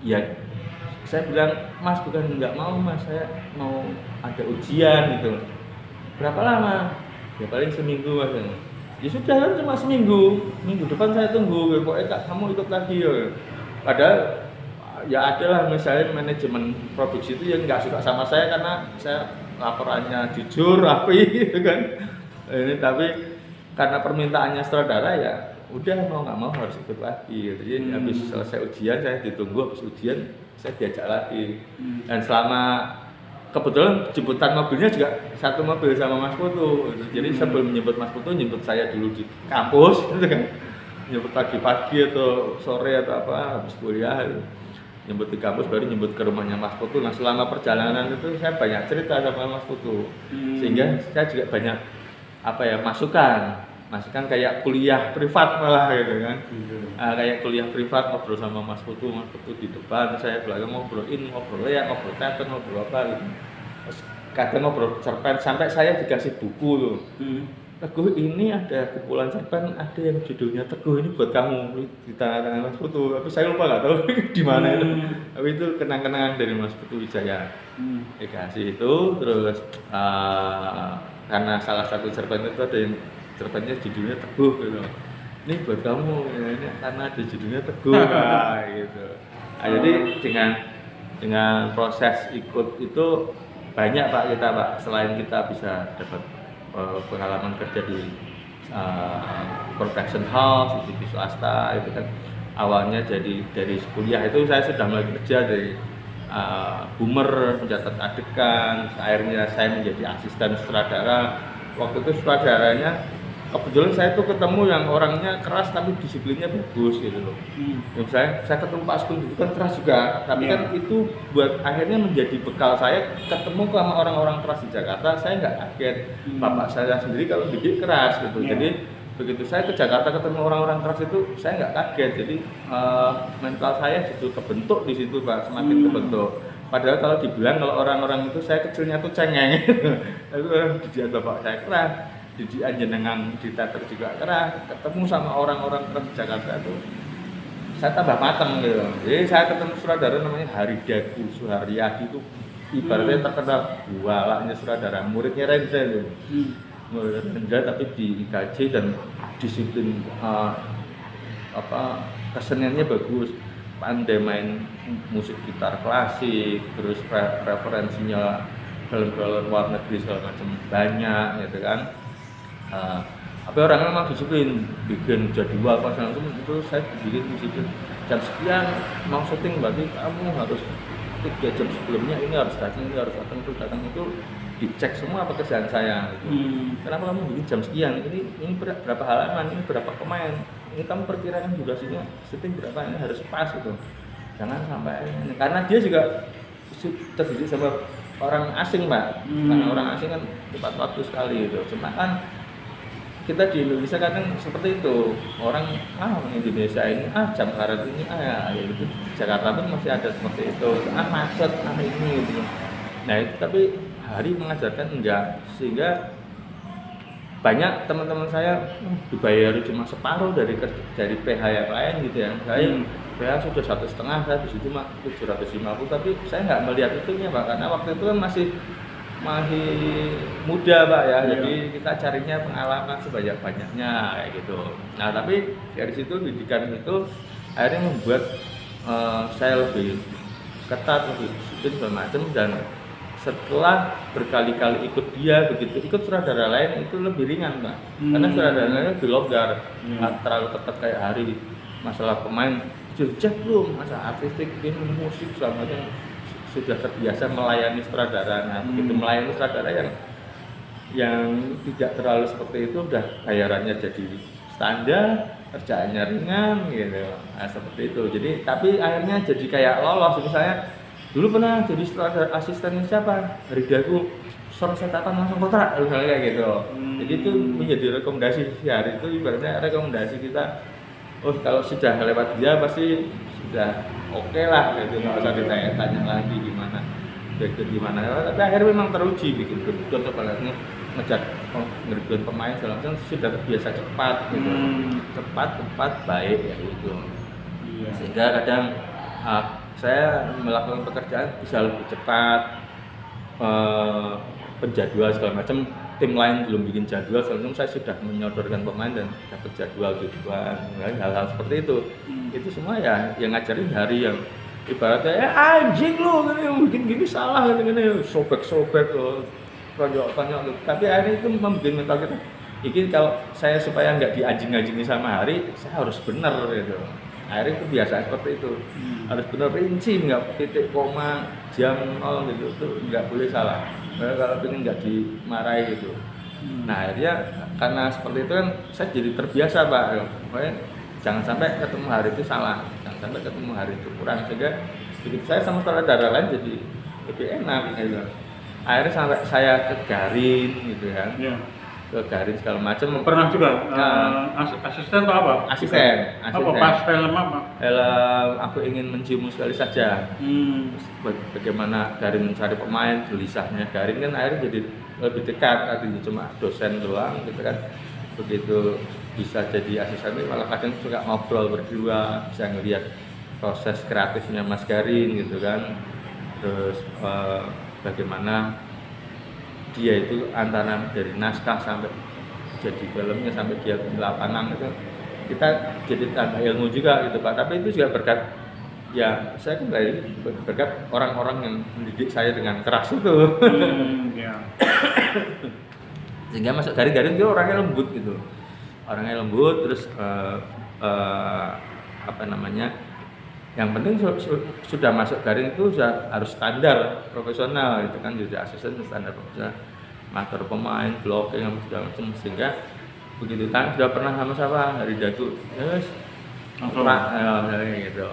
ya saya bilang, Mas bukan nggak mau Mas, saya mau ada ujian gitu. Berapa lama? Ya paling seminggu Mas. Ya sudah kan cuma seminggu, minggu depan saya tunggu, pokoknya kamu ikut lagi ya. Padahal ya ada lah misalnya manajemen produksi itu yang nggak suka sama saya karena saya laporannya jujur, rapi gitu kan. Ini tapi karena permintaannya sutradara ya udah mau nggak mau harus ikut lagi. Jadi habis selesai ujian saya ditunggu, habis ujian saya diajak lagi. Dan selama kebetulan jemputan mobilnya juga satu mobil sama Mas Putu. Jadi sebelum menjemput Mas Putu, jemput saya dulu di kampus gitu kan. Jemput pagi-pagi atau sore atau apa habis kuliah gitu. Jemput di kampus, baru jemput ke rumahnya Mas Putu. Nah selama perjalanan itu saya banyak cerita sama Mas Putu, sehingga saya juga banyak masukan kayak kuliah privat malah gitu kan. Kayak kuliah privat, ngobrol sama Mas Putu di depan, saya belakang ngobrol teater, ngobrol apa gitu. Terus kadang ngobrol cerpen, sampai saya dikasih buku tuh. Teguh ini ada kumpulan cerpen, ada yang judulnya Teguh ini buat kamu, di tangan Mas Putu. Tapi saya lupa nggak tahu di mana itu. Tapi itu kenang-kenangan dari Mas Putu Wijaya. Dikasih itu, terus karena salah satu cerpen itu ada yang cerpennya judulnya Teguh gitu. Ini buat kamu, ya, ini karena ada judulnya Teguh gitu. Nah, jadi dengan proses ikut itu banyak Pak kita Pak, selain kita bisa dapat pengalaman kerja di production house, di TV swasta itu kan. Awalnya jadi dari kuliah itu saya sudah mulai kerja dari boomer, mencatat adegan, akhirnya saya menjadi asisten sutradara. Waktu itu sutradaranya kebetulan saya tuh ketemu yang orangnya keras tapi disiplinnya bagus gitu loh. Ya, saya ketemu Pak Sugeng itu kan keras juga, tapi kan itu buat akhirnya menjadi bekal saya ketemu sama orang-orang keras di Jakarta. Saya nggak kaget, bapak saya sendiri kalau didik keras gitu. Jadi begitu saya ke Jakarta ketemu orang-orang keras itu saya nggak kaget. Jadi mental saya justru kebentuk di situ Pak, semakin kebentuk. Padahal kalau dibilang kalau orang-orang itu saya kecilnya tuh cengeng, tapi orang didikan bapak saya keras, didikan jenengan di teater juga keras, ketemu sama orang-orang keras di Jakarta itu saya tambah matang gitu. Jadi saya ketemu sutradara namanya Haridaku Suharyadi itu ibaratnya terkenal bualaknya sutradara, muridnya Renza itu. Murid Renza tapi di IKJ dan disiplin keseniannya bagus. Pandai main musik gitar klasik, terus referensinya film-film luar negeri segala macam banyak gitu kan. Tapi orangnya memang disiplin, bikin jadwal pas langsung itu saya bikin disiplin jam sekian mau syuting berarti kamu harus 3 jam sebelumnya ini harus datang itu dicek semua pekerjaan saya gitu. Kenapa kamu bikin jam sekian, ini berapa halaman, ini berapa pemain, ini kamu perkirakan durasinya syuting berapa, ini harus pas gitu, jangan sampai ini. Karena dia juga terdidik sama orang asing Pak, karena orang asing kan tepat waktu sekali gitu. Cuma kan kita di Indonesia kadang seperti itu, orang Indonesia ini jam karet ini ya gitu. Jakarta pun masih ada seperti itu, macet ini gitu. Nah itu tapi Hari mengajarkan enggak, sehingga banyak teman-teman saya dibayar cuma separuh dari PH yang lain gitu ya. Saya PH sudah 1,5, saya di situ mah 750, tapi saya nggak melihat itunya Pak, karena waktu itu kan masih muda Pak ya, jadi kita carinya pengalaman sebanyak-banyaknya kayak gitu. Nah tapi dari situ didikan itu akhirnya membuat saya lebih ketat, lebih disiplin segala macam, dan setelah berkali-kali ikut dia begitu ikut sutradara lain itu lebih ringan Pak, karena sutradara lain lebih longgar, nggak terlalu ketat kayak Hari. Masalah pemain jejak belum, masalah artistik, musik segala macam sudah terbiasa melayani sutradara. Nah begitu melayani sutradara yang tidak terlalu seperti itu, udah bayarannya jadi standar, kerjaannya ringan gitu. Nah seperti itu. Jadi tapi akhirnya jadi kayak lolos. Misalnya dulu pernah jadi sutradara asistennya siapa? Haridaku, sore setatan langsung kontrak misalnya kayak gitu. Jadi itu menjadi rekomendasi si Hari, itu ibaratnya rekomendasi kita. Oh kalau sudah lewat dia pasti sudah oke lah gitu, nggak usah ditanya lagi gimana tapi akhirnya memang teruji bikin gedung apalagi ngerjain pemain segala macam sudah terbiasa cepat gitu, cepat baik ya gitu. Sehingga kadang saya melakukan pekerjaan bisa lebih cepat, penjadwal segala macam, tim lain belum bikin jadwal, sebelum saya sudah menyodorkan pemain dan dapat jadwal tujuan, hal-hal seperti itu. Itu semua ya yang ngajarin Hari, yang ibaratnya anjing lo bikin gini salah gini sobek lo tonjok gitu. Tapi akhirnya itu membuat mental kita ini kalau saya supaya nggak dianjing-anjingi sama Hari, saya harus benar gitu. Akhirnya kebiasaan seperti itu, harus benar rinci, nggak titik koma jam 0 gitu, itu nggak boleh salah. Kalau pengen nggak dimarahi gitu. Nah akhirnya karena seperti itu kan saya jadi terbiasa Pak, pokoknya jangan sampai ketemu Hari itu salah, jangan sampai ketemu Hari itu kurang, sehingga begitu saya sama sutradara lain jadi lebih enak gitu. Akhirnya sampai saya ke Garin gitu kan, ke Garin segala macam. Pernah juga asisten atau apa? Asisten. Apa pas film apa? Film Aku Ingin Menciummu Sekali Saja. Bagaimana Garin mencari pemain, gelisahnya Garin kan akhirnya jadi lebih dekat, artinya cuma dosen doang gitu kan. Begitu bisa jadi asisten malah kadang suka ngobrol berdua, bisa ngelihat proses kreatifnya Mas Garin gitu kan. Terus bagaimana dia itu antara dari naskah sampai jadi filmnya, sampai dia di lapangan itu kita jadi tambah ilmu juga gitu Pak. Tapi itu juga berkat ya saya kembali berkat orang-orang yang mendidik saya dengan keras itu. Sehingga masuk Garin itu orangnya lembut gitu, orangnya lembut, terus yang penting sudah masuk Garin itu sudah harus standar profesional gitu kan, jadi asisten standar profesional, ngatur pemain, blocking segala macam, sehingga begitu tanya sudah pernah sama siapa hari Dagu, yes, Langsung. gitu.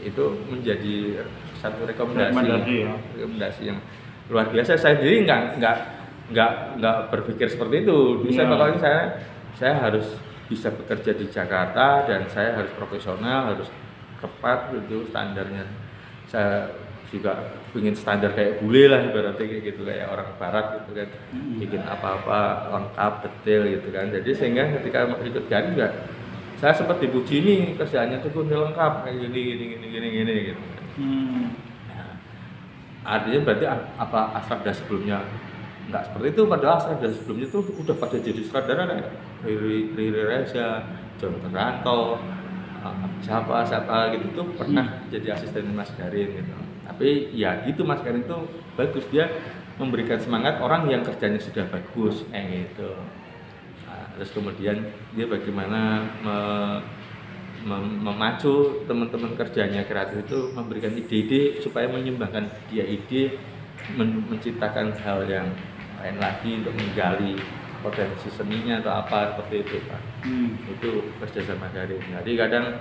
Itu menjadi satu rekomendasi Ya. rekomendasi yang luar biasa. Saya sendiri nggak berpikir seperti itu. Bisa pokoknya saya harus bisa bekerja di Jakarta dan saya harus profesional, harus tepat gitu standarnya. Saya juga ingin standar kayak bule lah ibaratnya kayak gitu, kayak orang barat gitu kan, bikin apa-apa lengkap detail gitu kan. Jadi sehingga ketika ikut Garing juga saya sempat dipuji nih kerjaannya tuh lengkap kayak gini gitu. Nah, artinya berarti apa Asrada sebelumnya nggak seperti itu, padahal Asrada sebelumnya tuh udah pada jadi sutradara kayak Riri Reza, John Teranto, siapa gitu tuh pernah jadi asisten Mas Garin gitu. Tapi ya gitu, Mas Garin tuh bagus, dia memberikan semangat orang yang kerjanya sudah bagus gitu. Nah, terus kemudian dia bagaimana memacu teman-teman kerjanya kreatif itu, memberikan ide-ide supaya menyumbangkan dia ide menciptakan hal yang lain lagi untuk menggali potensi seninya atau apa seperti itu Pak. Itu kerja sama Garin. Jadi kadang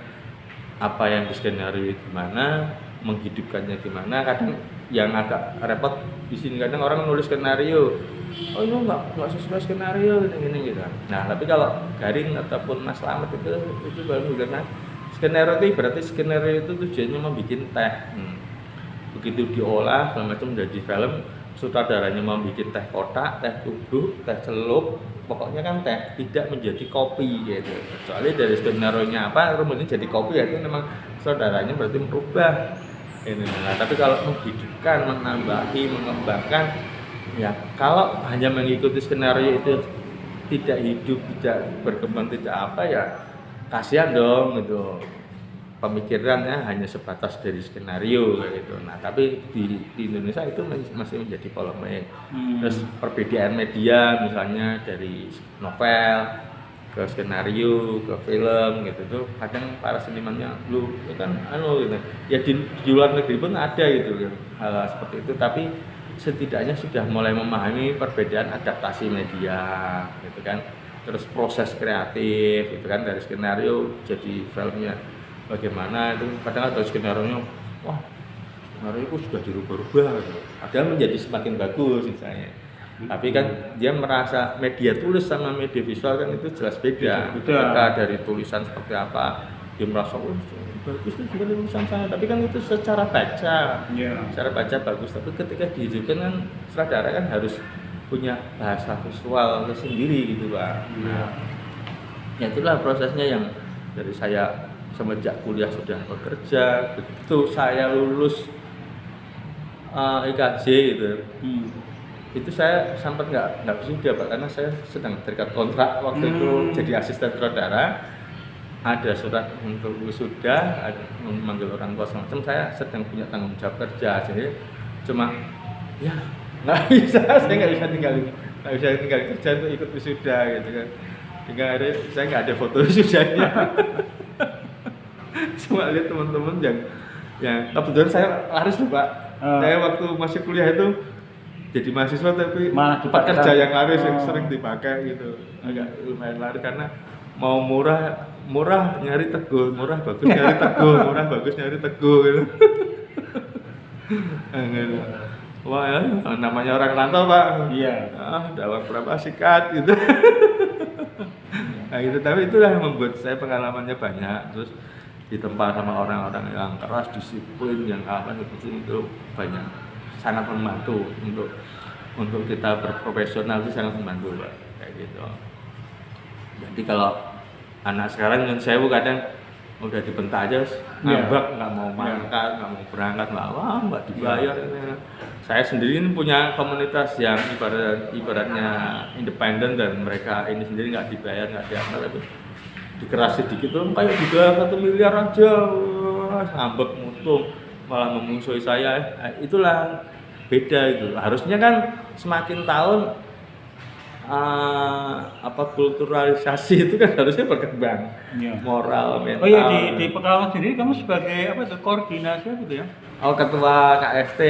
apa yang di skenario gimana, menghidupkannya gimana, kadang yang agak repot di sini kadang orang nulis skenario, oh ini nggak sesuai skenario gini gitu. Nah tapi kalau Garin ataupun Mas Slamet itu baru karena skenario itu berarti skenario itu tujuannya membuat teh. Begitu diolah segala macam menjadi film, sutradaranya mau bikin teh kotak, teh tubruk, teh celup, pokoknya kan teh tidak menjadi kopi gitu. Soalnya dari skenario-nya apa rumusnya jadi kopi, ya itu memang sutradaranya berarti merubah ini. Nah, tapi kalau menghidupkan, menambahi, mengembangkan, ya kalau hanya mengikuti skenario itu tidak hidup, tidak berkembang, tidak apa ya kasihan dong gitu. Pemikirannya hanya sebatas dari skenario kayak gitu. Nah, tapi di Indonesia itu masih menjadi polemik. Terus perbedaan media misalnya dari novel ke skenario ke film gitu tuh kadang para senimannya lu kan gitu. Ya di luar negeri pun ada gitu hal seperti itu, tapi setidaknya sudah mulai memahami perbedaan adaptasi media gitu kan. Terus proses kreatif gitu kan, dari skenario jadi filmnya bagaimana itu kadang ada skenario-nya, wah skenario itu sudah dirubah-rubah gitu. Padahal menjadi semakin bagus misalnya. Tapi kan dia merasa media tulis sama media visual kan itu jelas beda. Ketika dari tulisan seperti apa dia merasa oh bagus tuh sebenarnya tulisan saya, tapi kan itu secara baca, secara baca bagus. Tapi ketika dihidupkan kan sutradara kan harus punya bahasa visual tersendiri gitu Pak. Nah, ya itulah prosesnya yang dari saya semenjak kuliah sudah bekerja, begitu saya lulus IKJ gitu, itu saya sempat nggak wisuda Pak, karena saya sedang terikat kontrak waktu itu jadi asisten sutradara, ada surat untuk wisuda, ada memanggil orang tua semacam, saya sedang punya tanggung jawab kerja, jadi cuma ya nggak bisa, saya nggak bisa tinggal kerja untuk ikut wisuda gitu kan, hingga saya nggak ada foto wisudanya. Cuma lihat teman-teman yang kebetulan saya laris tuh Pak. Saya waktu masih kuliah itu jadi mahasiswa tapi pekerja yang laris yang sering dipakai gitu. Agak lumayan laris karena mau murah nyari teguh, murah bagus nyari teguh, murah bagus nyari teguh gitu. Wah ya, namanya orang rantau Pak. Iya. Dalam berapa sikat gitu. Nah gitu, tapi itulah yang membuat saya pengalamannya banyak. Terus ditempa sama orang-orang yang keras, disiplin, yang apa seperti itu banyak, sangat membantu untuk kita berprofesional itu sangat membantu Pak, kayak gitu. Jadi kalau anak sekarang yang saya kadang udah dibentak aja ngambek, nggak mau mangkat, nggak mau berangkat, nggak dibayar. Saya sendiri ini punya komunitas yang ibaratnya independen dan mereka ini sendiri nggak dibayar, nggak diapa, tapi dikeras sedikit tuh kayak juga 1 miliar aja, ngambek mutung, malah memusuhi saya. Itulah beda itu. Harusnya kan semakin tahun kulturalisasi itu kan harusnya berkembang, moral, mental. Oh iya, di Pekalongan sendiri kamu sebagai apa itu koordinasi gitu ya? Oh, ketua KFT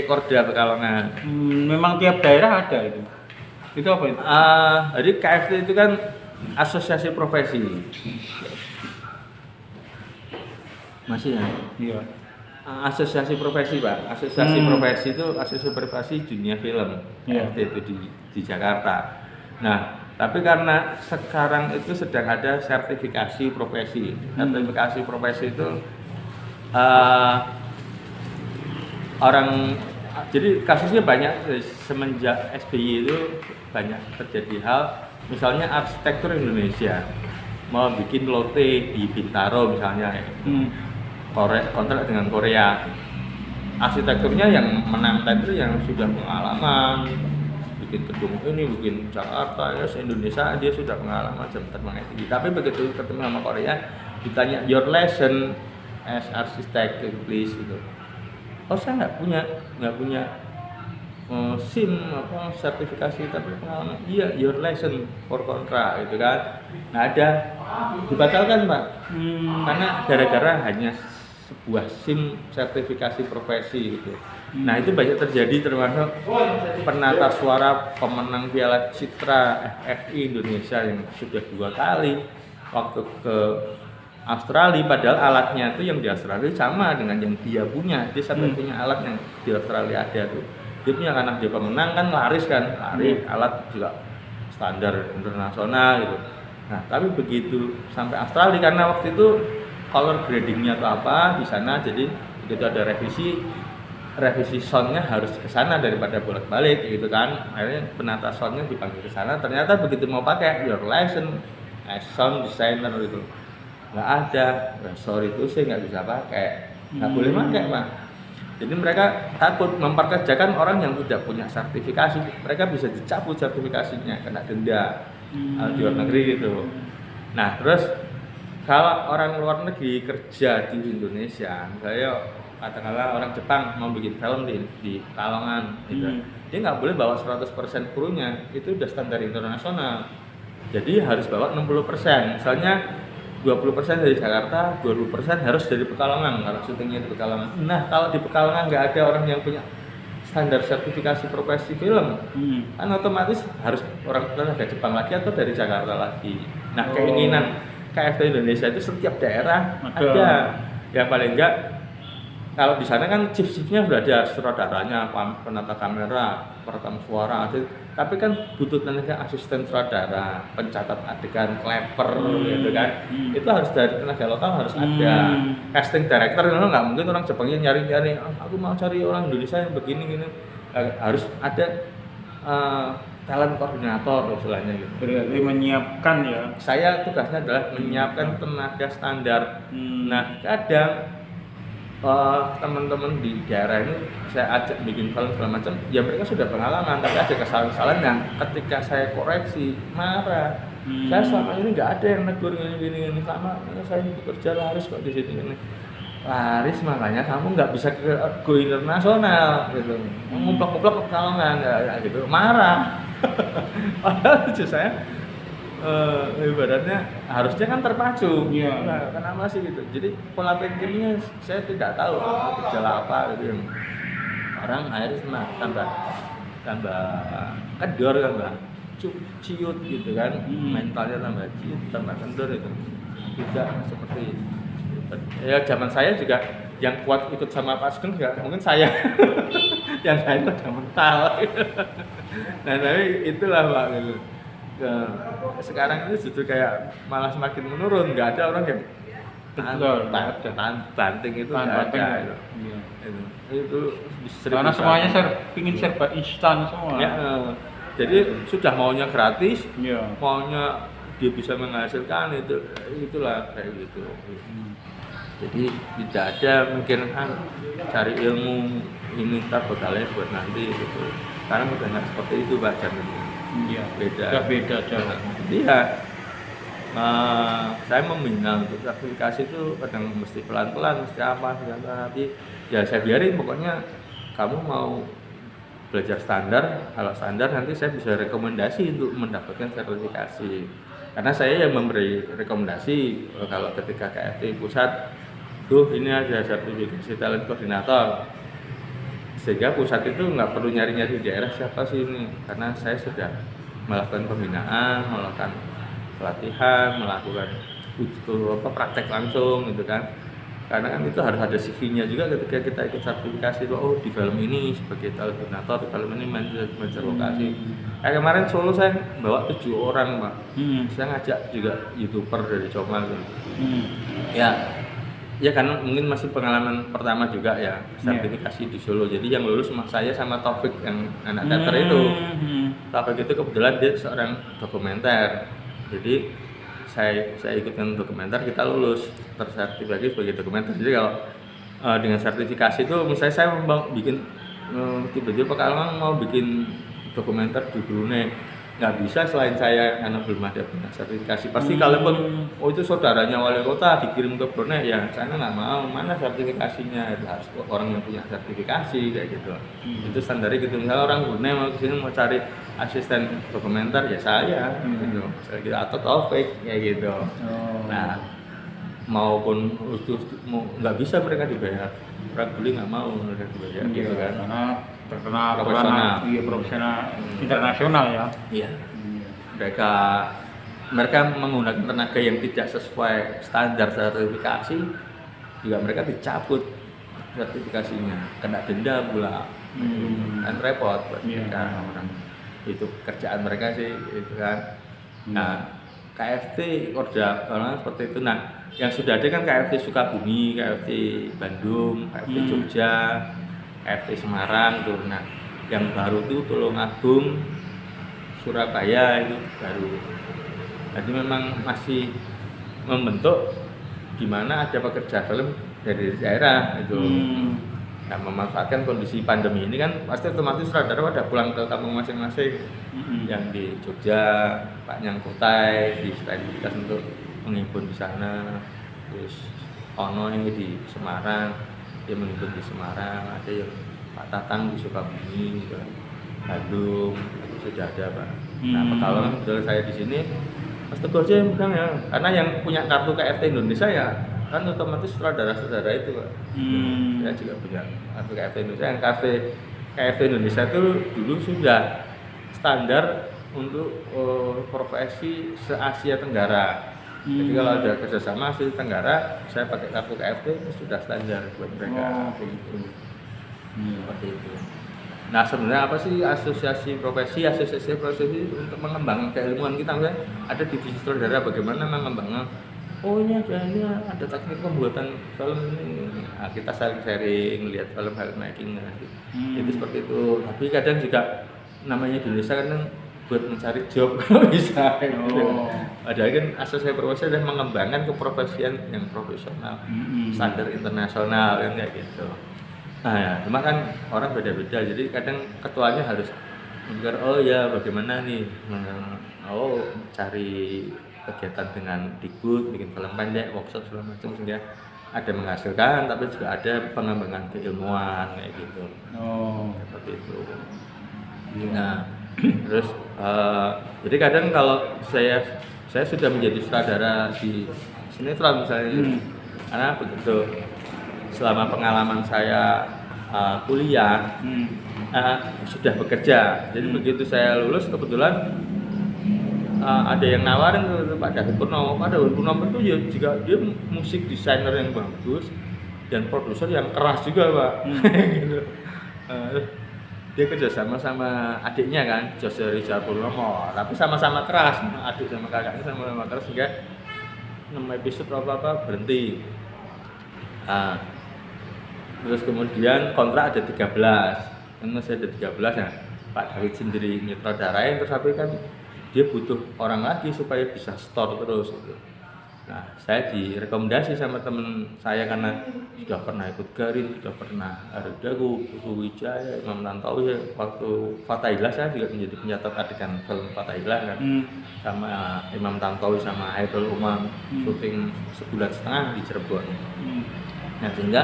Korda Pekalongan. Memang tiap daerah ada itu. Itu apa itu? Jadi KFT itu kan asosiasi profesi. Masih ya? Iya. Asosiasi profesi Pak, asosiasi profesi itu asosiasi profesi dunia film, Iya. itu di Jakarta. Nah, tapi karena sekarang itu sedang ada sertifikasi profesi. Sertifikasi profesi itu orang, jadi kasusnya banyak semenjak SBY itu banyak terjadi hal, misalnya arsitektur Indonesia mau bikin lote di Bintaro misalnya. Kontrak dengan Korea, arsitekturnya yang menang tender yang sudah pengalaman bikin gedung ini, bikin Jakarta ya se-Indonesia, dia sudah pengalaman jam terbangnya tinggi. Tapi begitu ketemu sama Korea ditanya your lesson as architect please gitu, oh saya nggak punya SIM apa sertifikasi tapi pengalaman. Iya, your lesson for kontrak gitu kan. Nah ada dibatalkan Pak, karena gara-gara hanya sebuah SIM sertifikasi profesi gitu. Nah itu banyak terjadi, termasuk penata suara pemenang Piala Citra FFI Indonesia yang sudah 2 kali waktu ke Australia, padahal alatnya itu yang di Australia sama dengan yang dia punya. Dia sampai punya alat yang di Australia ada tuh. Dia punya, karena dia pemenang kan laris alat juga standar internasional gitu. Nah tapi begitu sampai Australia, karena waktu itu color gradingnya atau apa di sana, jadi begitu ada revisi soundnya harus ke sana daripada bolak-balik gitu kan. Akhirnya penata soundnya dipanggil ke sana, ternyata begitu mau pakai your license as sound designer gitu nggak ada. Sorry itu saya nggak bisa pakai, nggak boleh pakai Pak. Jadi mereka takut memperkerjakan orang yang tidak punya sertifikasi, mereka bisa dicabut sertifikasinya, kena denda di luar negeri gitu. Nah terus kalau orang luar negeri kerja di Indonesia, saya katakanlah orang Jepang mau bikin film di Pekalongan gitu, dia nggak boleh bawa 100% krunya, itu udah standar internasional. Jadi harus bawa 60%, misalnya 20% dari Jakarta, 20% harus dari Pekalongan kalau syutingnya di Pekalongan. Nah kalau di Pekalongan nggak ada orang yang punya standar sertifikasi profesi film, kan otomatis harus orang dari Jepang lagi atau dari Jakarta lagi. Nah keinginan KFT Indonesia itu setiap daerah ada, ya paling enggak kalau di sana kan chief-chiefnya sudah ada, sutradaranya, penata kamera, perekam suara, tapi kan butuh tenaga asisten sutradara, pencatat adegan, clapper gitu kan. Itu harus dari tenaga lokal harus ada. Casting director itu nggak mungkin orang Jepangnya nyari-nyari, aku mau cari orang Indonesia yang begini gini. Harus ada talent koordinator istilahnya gitu. Berarti menyiapkan ya. Saya tugasnya adalah menyiapkan tenaga standar. Nah kadang teman-teman di daerah ini saya ajak bikin film segala macam, ya mereka sudah pengalaman, tapi ada kesalahan-kesalahan yang ketika saya koreksi marah. Saya selama ini nggak ada yang negur gini, selama saya bekerja laris kok di sini ini. Laris, makanya kamu nggak bisa go internasional gitu, nguplak-nguplak ke Pekalongan ya gitu, marah. Padahal tujuh saya ibaratnya harusnya kan terpacu. Nah, kenapa sih gitu? Jadi pola pikirnya saya tidak tahu gejala apa gitu. Orang akhirnya tambah kendor, tambah ciut gitu kan, mentalnya tambah ciut, tambah kendor itu. Tidak seperti ya zaman saya juga yang kuat ikut sama Pak Sugeng juga mungkin saya. Yang lain udah mental. Nah tapi itulah Pak gitu. Sekarang ini justru kayak malah semakin menurun, nggak ada orang yang banting itu nggak ada. Itu karena semuanya pingin serba instan semua. Ya, jadi sudah maunya gratis, maunya dia bisa menghasilkan, itulah kayak gitu. Jadi tidak ada mikir cari ilmu ini ntar bekalnya buat nanti gitu. Sekarang udah nggak seperti itu Pak Jamin. Iya, beda jalan. Iya. Saya membina untuk sertifikasi itu kadang mesti pelan-pelan, mesti apa, tapi ya saya biarin, pokoknya kamu mau belajar standar, kalau standar nanti saya bisa rekomendasi untuk mendapatkan sertifikasi. Karena saya yang memberi rekomendasi kalau ketika KFT pusat, tuh ini ada sertifikasi talent koordinator, sehingga pusat itu nggak perlu nyari-nyari di daerah siapa sih ini, karena saya sudah melakukan pembinaan, melakukan pelatihan, melakukan praktek langsung gitu kan. Karena kan itu harus ada CV-nya juga ketika kita ikut sertifikasi itu, oh di film ini sebagai koordinator, di film ini manajer lokasi. Kayak kemarin Solo saya bawa 7 orang Pak. Saya ngajak juga YouTuber dari Comal gitu. Ya karena mungkin masih pengalaman pertama juga ya sertifikasi di Solo. Jadi yang lulus sama saya sama Taufik yang anak teater itu. Taufik itu kebetulan dia seorang dokumenter. Jadi saya ikutkan dokumenter, kita lulus tersertifikasi sebagai dokumenter. Jadi kalau dengan sertifikasi itu misalnya saya mau bikin tiba-tiba Pekalongan mau bikin dokumenter di Brunei, nggak bisa selain saya karena belum ada punya sertifikasi. Pasti kalaupun itu saudaranya wali kota dikirim ke Brunei, ya saya nggak mau, mana sertifikasinya, itu harus orang yang punya sertifikasi kayak gitu. Itu standarnya gitu. Misalnya orang Brunei mau kesini mau cari asisten dokumenter, ya saya gitu, atau Taufik kayak gitu. Nah maupun itu nggak bisa mereka dibayar, orang beli nggak mau mereka dibayar gitu kan, karena terkenal profesional internasional ya. Iya. Mereka menggunakan tenaga yang tidak sesuai standar sertifikasi, juga mereka dicabut sertifikasinya, kena denda pula, kan repot buat mereka orang. Itu kerjaan mereka sih itu kan. Nah KFT Korda seperti itu. Nah yang sudah ada kan KFT Sukabumi, KFT Bandung, KFT Jogja, KFT Semarang tuh. Nah yang baru tuh Tulungagung, Surabaya itu baru. Jadi memang masih membentuk di mana ada pekerja film dari daerah itu. Nah, memanfaatkan kondisi pandemi ini kan pasti otomatis saudara pada pulang ke kampung masing-masing. Yang di Jogja, Pak Nyangkutai disediakan untuk menghimpun di sana. Terus Ono ini di Semarang, dia menghimpun di Semarang. Ada yang Pak Tatang di Sukabumi, Bandung, sudah ada Pak. Nah Pekalongan kebetulan saya di sini, Mas Teguh aja yang pegang ya, karena yang punya kartu KFT Indonesia ya kan otomatis saudara-saudara itu Pak. Saya juga punya kartu KFT Indonesia. Yang KFT Indonesia itu dulu sudah standar untuk profesi se-Asia Tenggara. Jadi kalau ada kerjasama Asia Tenggara, saya pakai kartu KFT itu sudah standar buat mereka. Seperti itu. Nah sebenarnya apa sih asosiasi profesi untuk mengembangkan keilmuan kita? Misalnya ada divisi sutradara, bagaimana mengembangkan, oh ini ada teknik pembuatan film ini, nah, kita sharing lihat film filmmaking itu seperti itu. Tapi kadang juga namanya di Indonesia kan buat mencari job bisa padahal kan asosiasi profesi adalah mengembangkan keprofesian yang profesional, standar internasional kan kayak gitu. Nah ya, cuma kan orang beda-beda, jadi kadang ketuanya harus mikir, oh ya bagaimana nih, cari kegiatan dengan Dikbud, bikin film pendek, workshop segala macam sehingga ada menghasilkan, tapi juga ada pengembangan keilmuan kayak gitu. Seperti itu. Nah, terus jadi kadang kalau saya sudah menjadi sutradara di sinetron misalnya, karena begitu selama pengalaman saya kuliah sudah bekerja, jadi begitu saya lulus kebetulan ada yang nawarin ke Pak David Purnomo. Pak David Purnomo itu ya juga dia musik desainer yang bagus dan produser yang keras juga Pak. Gitu. Dia kerjasama sama adiknya kan, Jose Rizal Purnomo, tapi sama-sama keras, adik sama kakaknya sama-sama keras sehingga 6 episode apa berhenti. Terus kemudian kontrak ada 13, kan masih ada 13 ya. Pak David sendiri nyutradarain, terus tapi kan dia butuh orang lagi supaya bisa store terus gitu. Nah saya direkomendasi sama temen saya karena sudah pernah ikut Garin, sudah pernah Ardagu, Putu Wijaya, Imam Tantowi. Waktu Fatailah saya juga menjadi pencatat adegan film Fatailah kan, sama Imam Tantowi sama Hairul Umam, syuting 1,5 bulan di Cirebon. Nah sehingga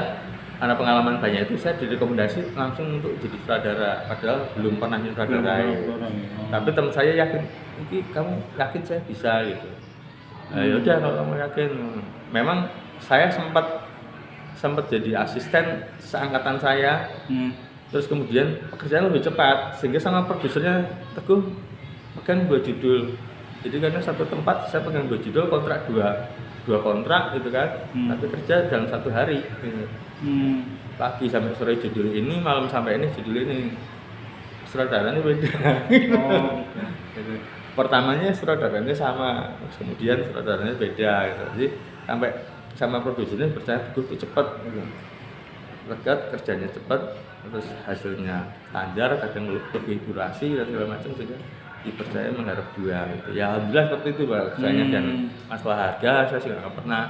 karena pengalaman banyak itu saya direkomendasi langsung untuk jadi sutradara, padahal belum pernah nyutradarai. Tapi teman saya yakin, ini kamu yakin saya bisa gitu. Ya udah kalau kamu yakin. Memang saya sempat jadi asisten seangkatan saya. Terus kemudian pekerjaan lebih cepat sehingga sama produsernya Teguh pegang 2 judul. Jadi karena satu tempat saya pegang 2 judul, kontrak dua kontrak gitu kan, tapi kerja dalam 1 hari gitu. Pagi sampai sore judul ini, malam sampai ini judul ini. Sutradaranya beda. Oh, Gitu. Pertamanya sutradaranya sama, kemudian sutradaranya beda gitu. Jadi sampai sama produsernya percaya begitu cepat gitu. Kerjanya cepat, terus hasilnya standar, kadang lebih durasi dan segala macam juga dipercaya mengharap 2 gitu. Ya alhamdulillah seperti itu Pak. Saya dan masalah harga saya sih nggak pernah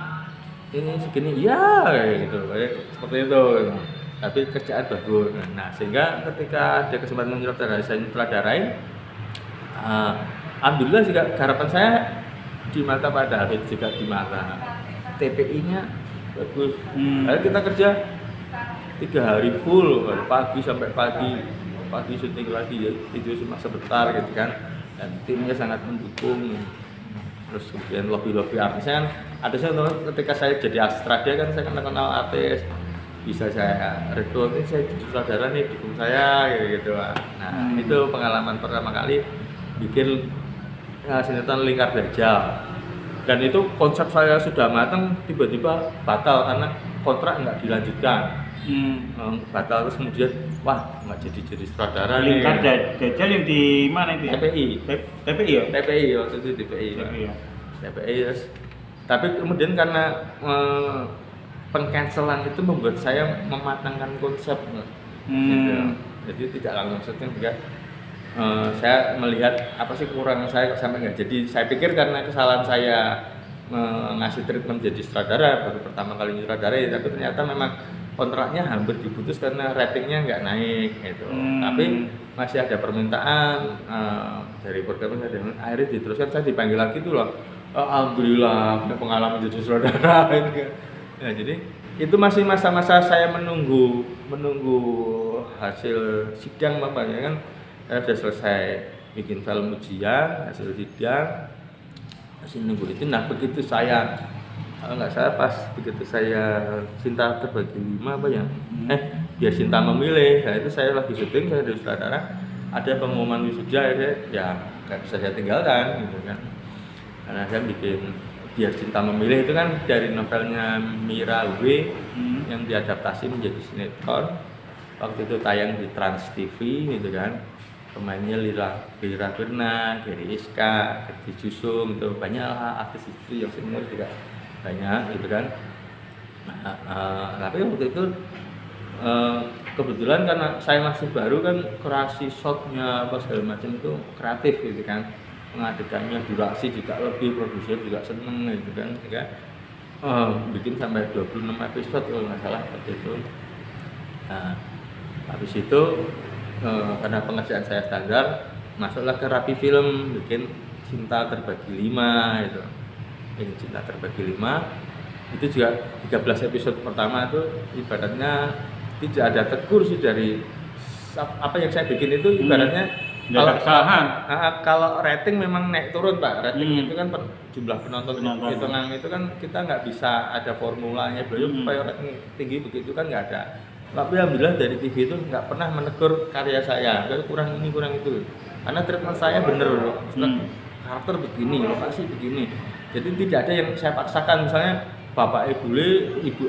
ini segini ya kayak gitu, kayak seperti itu gitu. Tapi kerjaan bagus. Nah sehingga ketika ada kesempatan saya nyutradarain, alhamdulillah juga harapan saya di mata Pak David juga di mata TPI-nya bagus. Lalu kita kerja 3 hari full, dari pagi sampai pagi syuting lagi ya, tidur cuma sebentar gitu kan, dan timnya sangat mendukung. Terus kemudian lobby artisnya kan ada ketika saya jadi Astradia kan saya kenal artis, bisa saya rekrut, ini saya jadi sutradara nih, dukung saya gitu. Nah itu pengalaman pertama kali bikin sinetron Lingkar Dajjal, dan itu konsep saya sudah matang tiba-tiba batal karena kontrak nggak dilanjutkan. Batal, terus kemudian wah nggak jadi sutradara nih. Lingkar Dajjal yang di mana itu ya? TPI ya? TPI waktu itu TPI ya. TPI terus, tapi kemudian karena pengcancelan itu membuat saya mematangkan konsep gitu. Jadi tidak langsung syuting juga. Saya melihat apa sih kekurangan saya kok sampai nggak jadi. Saya pikir karena kesalahan saya ngasih treatment jadi sutradara baru pertama kali nyutradarai, tapi ternyata memang kontraknya hampir diputus karena ratingnya nggak naik gitu. Tapi masih ada permintaan dari program, akhirnya diteruskan, saya dipanggil lagi tuh loh. Alhamdulillah punya pengalaman jadi sutradara gitu. Nah, jadi itu masih masa-masa saya menunggu hasil sidang Bapak ya kan. Saya sudah selesai bikin film ujian, hasil sidang masih nunggu itu. Nah begitu saya kalau nggak salah pas begitu saya Cinta Terbagi 5 apa ya, Biar Cinta Memilih, nah itu saya lagi syuting, saya dari sutradara, ada pengumuman wisuda, ya nggak bisa saya tinggalkan gitu kan, karena saya bikin Biar Cinta Memilih itu kan dari novelnya Mira W yang diadaptasi menjadi sinetron, waktu itu tayang di Trans TV gitu kan, pemainnya Lira Firna, Geri Iska, Kerti Jusung, itu banyak lah artis itu yang senior juga banyak gitu kan. Tapi waktu itu kebetulan karena saya masih baru kan, kreasi shotnya apa segala macam itu kreatif gitu kan, pengadegannya durasi juga lebih, produser juga seneng gitu kan, sehingga bikin sampai 26 episode kalau nggak salah waktu itu. Nah, habis itu karena pengerjaan saya standar, masuklah ke Rapi Film bikin Cinta Terbagi 5 itu. Ini Cinta Terbagi 5 itu juga 13 episode pertama itu ibaratnya tidak ada tegur sih dari apa yang saya bikin itu, ibaratnya kalau rating memang naik turun Pak, rating itu kan jumlah penonton itu kan kita nggak bisa ada formulanya supaya rating tinggi begitu kan nggak ada. Tapi alhamdulillah dari TV itu nggak pernah menegur karya saya, kurang ini kurang itu, karena treatment saya bener loh, karakter begini, lokasi begini. Jadi tidak ada yang saya paksakan, misalnya bapak ibu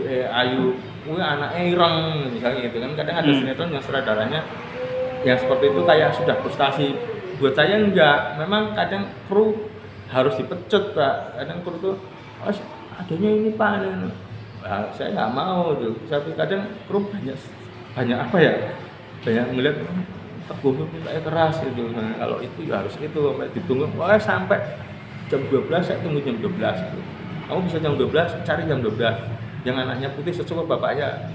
Ayu, anaknya ireng misalnya gitu kan. Kadang ada sinetron yang sutradaranya yang seperti itu kayak sudah frustasi. Buat saya enggak, memang kadang kru harus dipecut Pak. Kadang kru tuh adanya ini Pak. Nah, saya nggak mau tuh. Tapi kadang kru banyak apa ya? Banyak melihat teguh kayak keras gitu. Nah, kalau itu ya harus itu sampai ditunggu. Sampai jam 12 saya tunggu jam 12 gitu. Kamu bisa jam 12, cari jam 12. Yang anaknya putih sesuai bapaknya.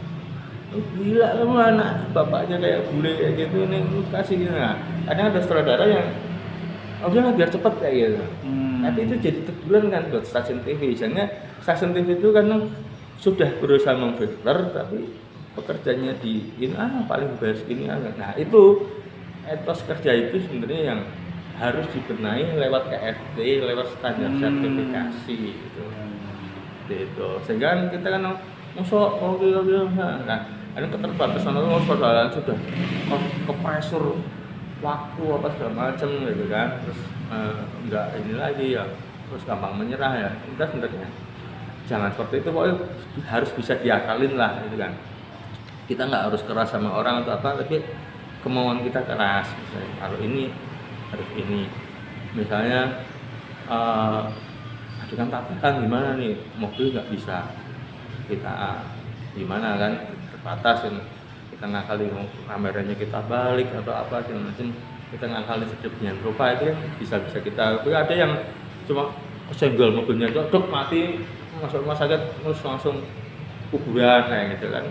Gila kamu anak bapaknya kayak bule kayak gitu nih, kasih gitu. Nah, kadang ada sutradara yang udahlah biar cepet kayak gitu. Tapi itu jadi teguran kan buat stasiun TV. Misalnya stasiun TV itu kan sudah berusaha memfilter, tapi pekerjanya di ini paling best ini. Nah itu etos kerja itu sebenarnya yang harus dibenahi lewat KFT, lewat standar sertifikasi gitu. Sehingga kita kan nah ada keterbatasan itu persoalan sudah ke pressure waktu apa segala macam gitu kan, terus nggak ini lagi ya, terus gampang menyerah ya. Kita sebenarnya jangan seperti itu, pokoknya harus bisa diakalin lah gitu kan. Kita nggak harus keras sama orang atau apa, tapi kemauan kita keras. Misalnya kalau ini harus ini, misalnya adukan tabrakan gimana nih, mobil nggak bisa kita gimana kan, terbatas kan, kita ngakali kameranya kita balik atau apa segala macam, kita ngakali sedemikian rupa itu bisa kita. Tapi ada yang cuma senggol mobilnya dok mati, masuk rumah sakit terus langsung kuburan kayak gitu kan,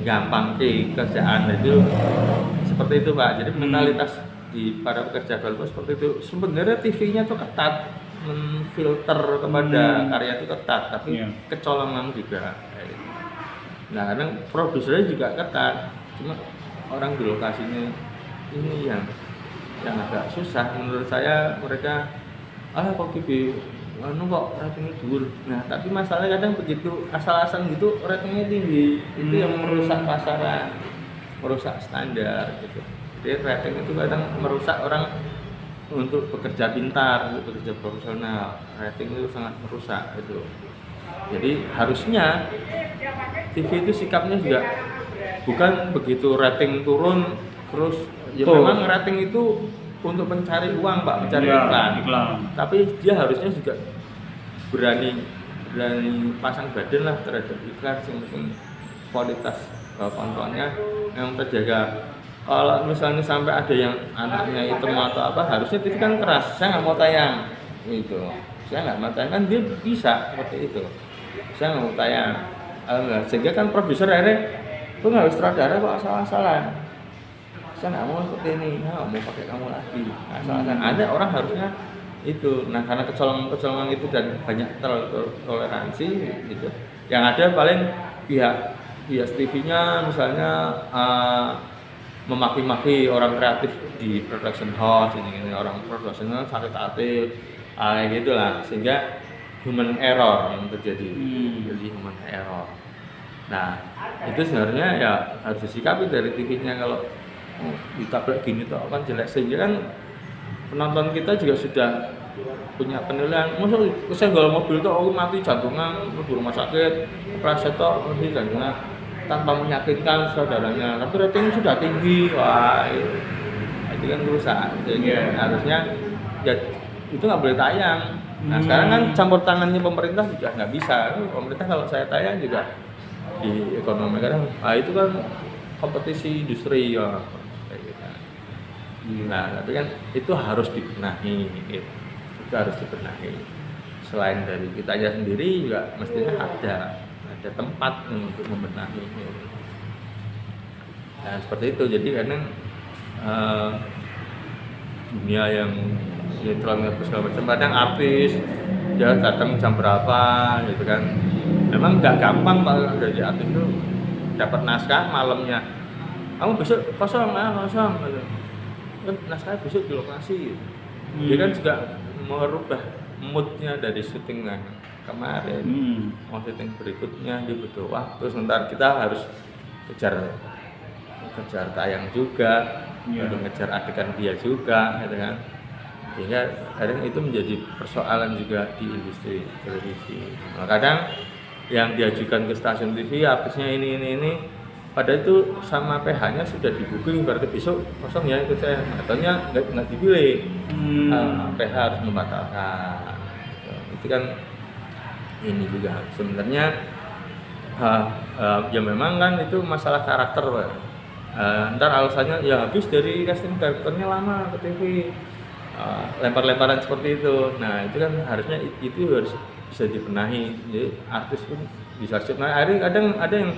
gampang kerjaan itu seperti itu Pak. Jadi mentalitas di para pekerja film seperti itu. Sebenarnya TV-nya tuh ketat, menfilter kepada karya itu ketat, tapi kecolongan juga. Nah kadang produsernya juga ketat, cuma orang di lokasinya ini yang agak susah menurut saya. Mereka kok TV kok ratingnya dhuwur. Nah tapi masalahnya kadang begitu asal-asalan gitu ratingnya tinggi, itu yang merusak pasaran, merusak standar gitu. Jadi rating itu kadang merusak orang untuk bekerja pintar, untuk bekerja profesional. Rating itu sangat merusak itu. Jadi harusnya TV itu sikapnya juga bukan begitu rating turun terus ya memang rating itu untuk mencari uang Pak, mencari iklan. Tapi dia harusnya juga berani pasang badan lah terhadap iklan, yang penting kualitas kontennya yang terjaga. Kalau misalnya sampai ada yang anaknya hitam atau apa, harusnya TV kan keras, saya nggak mau tayang gitu, saya nggak mau tayang, kan dia bisa seperti itu, saya nggak mau tayang. Sehingga kan produser akhirnya lu nggak harus sutradara kok asal-asalan, saya nggak mau seperti ini, nggak mau pakai kamu lagi asal-asalan. Ada orang harusnya itu. Nah karena kecolongan itu dan banyak toleransi gitu, yang ada paling pihak TV-nya misalnya memaki-maki orang kreatif di production house, ini orang production sakit hati gitulah, sehingga human error yang terjadi. Jadi human error. Nah itu sebenarnya ya harus disikapi dari TV-nya. Kalau ditabrak gini tuh kan jelek, sehingga kan penonton kita juga sudah punya penilaian. Masa senggol mobil tuh mati jantungan di rumah sakit, operasi tuh mati jantungan tanpa menyakitkan saudaranya, tapi ratingnya sudah tinggi. Wah itu kan rusak. Jadi harusnya ya itu nggak boleh tayang. Nah sekarang kan campur tangannya pemerintah juga nggak bisa. Pemerintah kalau saya tayang juga di ekonomi kadang itu kan kompetisi industri ya kayak gitu. Nah tapi kan itu harus dibenahi, itu harus dibenahi. Selain dari kitanya sendiri juga mestinya ada tempat untuk membenahi. Nah seperti itu. Jadi kadang dunia yang sinetron segala macam, kadang artis dia datang jam berapa gitu kan, memang nggak gampang kalau dari artis itu dapat naskah malamnya, kamu besok kosong gitu. Kan naskah besok di lokasi gitu. Dia kan juga merubah moodnya dari syuting kemarin, mau syuting berikutnya dia butuh waktu, sementara kita harus kejar tayang juga, harus ngejar adegan dia juga gitu kan. Sehingga kadang itu menjadi persoalan juga di industri televisi. Nah, kadang yang diajukan ke stasiun TV artisnya ini padahal itu sama PH-nya sudah di-booking, berarti besok kosong ya ikut saya, katanya nggak dipilih. PH harus membatalkan. Itu kan ini juga sebenarnya ya memang kan itu masalah karakter Pak. Ntar alasannya ya habis dari casting directornya lama ke TV, lempar-lemparan seperti itu. Nah itu kan harusnya itu harus bisa dibenahi. Jadi artis pun bisa siap. Nah akhirnya kadang ada yang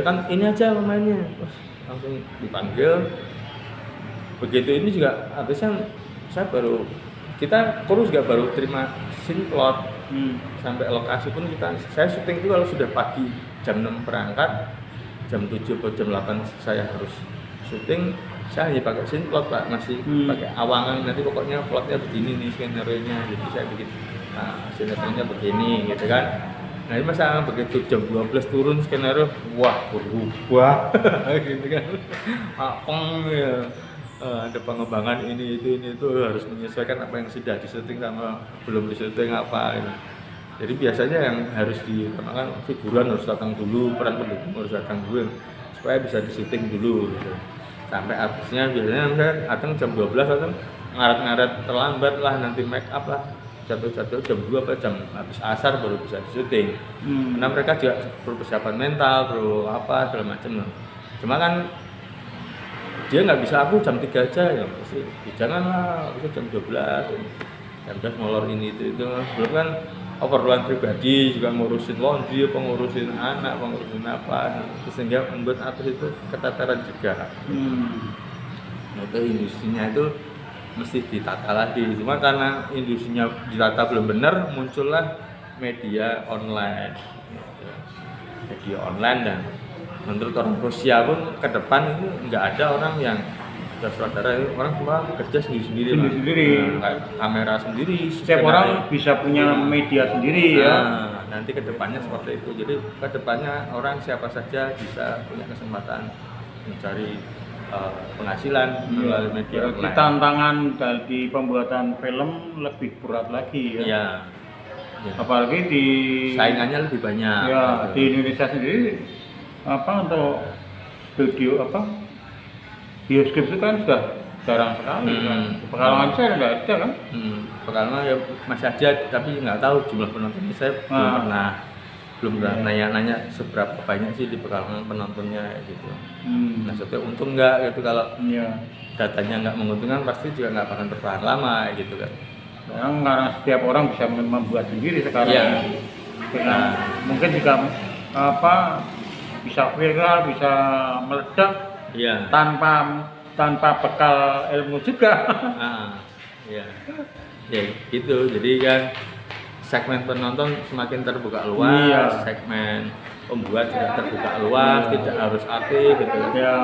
kan ini aja pemainnya, langsung dipanggil. Begitu ini juga artisnya kita kurus juga baru terima scene plot. Sampai lokasi pun saya syuting itu kalau sudah pagi jam 6 berangkat, jam 7 atau jam 8 saya harus syuting. Saya hanya pakai scene plot Pak, masih pakai awangan, nanti pokoknya plotnya begini nih skenario-nya, jadi saya bikin sinetronnya begini gitu kan. Nah ini masa begitu jam 12 turun skenario, wah berubah gitu kan, apeng ya. ada pengembangan ini itu harus menyesuaikan apa yang sudah disyuting sama belum disyuting apa gitu. Jadi biasanya yang harus dikenakan figuran harus datang dulu, peran pendukung harus datang dulu supaya bisa disyuting dulu gitu. Sampai artisnya biasanya kan datang jam 12 atau ngaret-ngaret terlambat lah, nanti make up lah, jatuh-jatuh jam 2 apa jam habis asar baru bisa disyuting. Karena mereka juga perlu persiapan mental, perlu apa segala macam lah. Cuma kan dia nggak bisa aku jam 3 aja ya, pasti janganlah aku jam 12 molor ini itu belum kan keperluan pribadi juga ngurusin laundry, pengurusin anak, pengurusin apa, sehingga membuat artis itu keteteran juga. Nah, itu industrinya itu mesti ditata lagi. Cuma karena industrinya ditata belum benar, muncullah media online. Media online, dan menurut orang Rusia pun ke depan itu nggak ada orang yang saudara, orang cuma kerja sendiri-sendiri. Kamera sendiri. Setiap orang bisa punya media sendiri ya. Nanti kedepannya seperti itu. Jadi kedepannya orang siapa saja bisa punya kesempatan mencari penghasilan melalui media online. Tantangan dari pembuatan film lebih berat lagi ya. Iya. Apalagi di saingannya lebih banyak. Ya, di Indonesia sendiri untuk studio bioskop itu kan sudah jarang sekali kan. Di Pekalongan saya nggak ada kan. Pekalongan ya masih ada, tapi nggak tahu jumlah penontonnya. Saya belum pernah nanya-nanya seberapa banyak sih di Pekalongan penontonnya gitu. Nah, sebetulnya untung nggak gitu, kalau datanya nggak menguntungkan pasti juga nggak akan bertahan lama gitu kan. Karena setiap orang bisa membuat sendiri sekarang. Dengan mungkin juga bisa viral, bisa meledak tanpa bekal ilmu juga. Ya gitu. Jadi kan segmen penonton semakin terbuka luas, segmen pembuat juga terbuka luas, tidak harus artis gitu. Ya,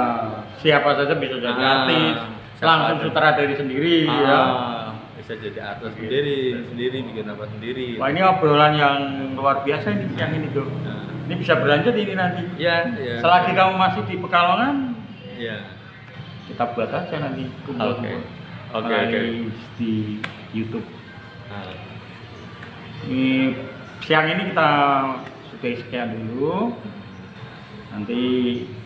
siapa saja bisa jadi artis, langsung sutradari sendiri ya. Bisa jadi artis sendiri bikin apa sendiri. Wah, ini obrolan yang luar biasa ini yang ini tuh. Ini bisa berlanjut ini nanti. Iya. Selagi kamu masih di Pekalongan, kita buat aja nanti kumpul. Oke. Di YouTube. Ini siang ini kita sudah sekian dulu. Nanti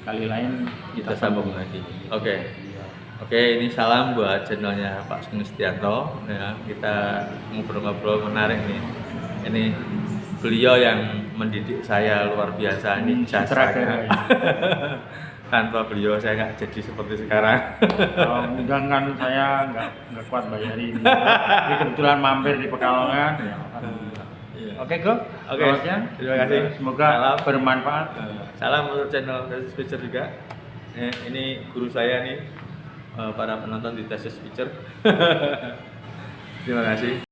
kali lain kita sambung lagi. Oke, ini salam buat channelnya Pak Sugeng Istianto ya. Kita ngobrol-ngobrol menarik nih. Ini beliau yang mendidik saya luar biasa nih jasanya. Tanpa beliau saya nggak jadi seperti sekarang. Kan saya nggak kuat bayarin. Ini kebetulan mampir di Pekalongan. Oke, Go. Terima kasih. Semoga bermanfaat. Salam untuk channel Thesis Picture juga. Ini guru saya nih, para penonton di Thesis Picture. Terima kasih.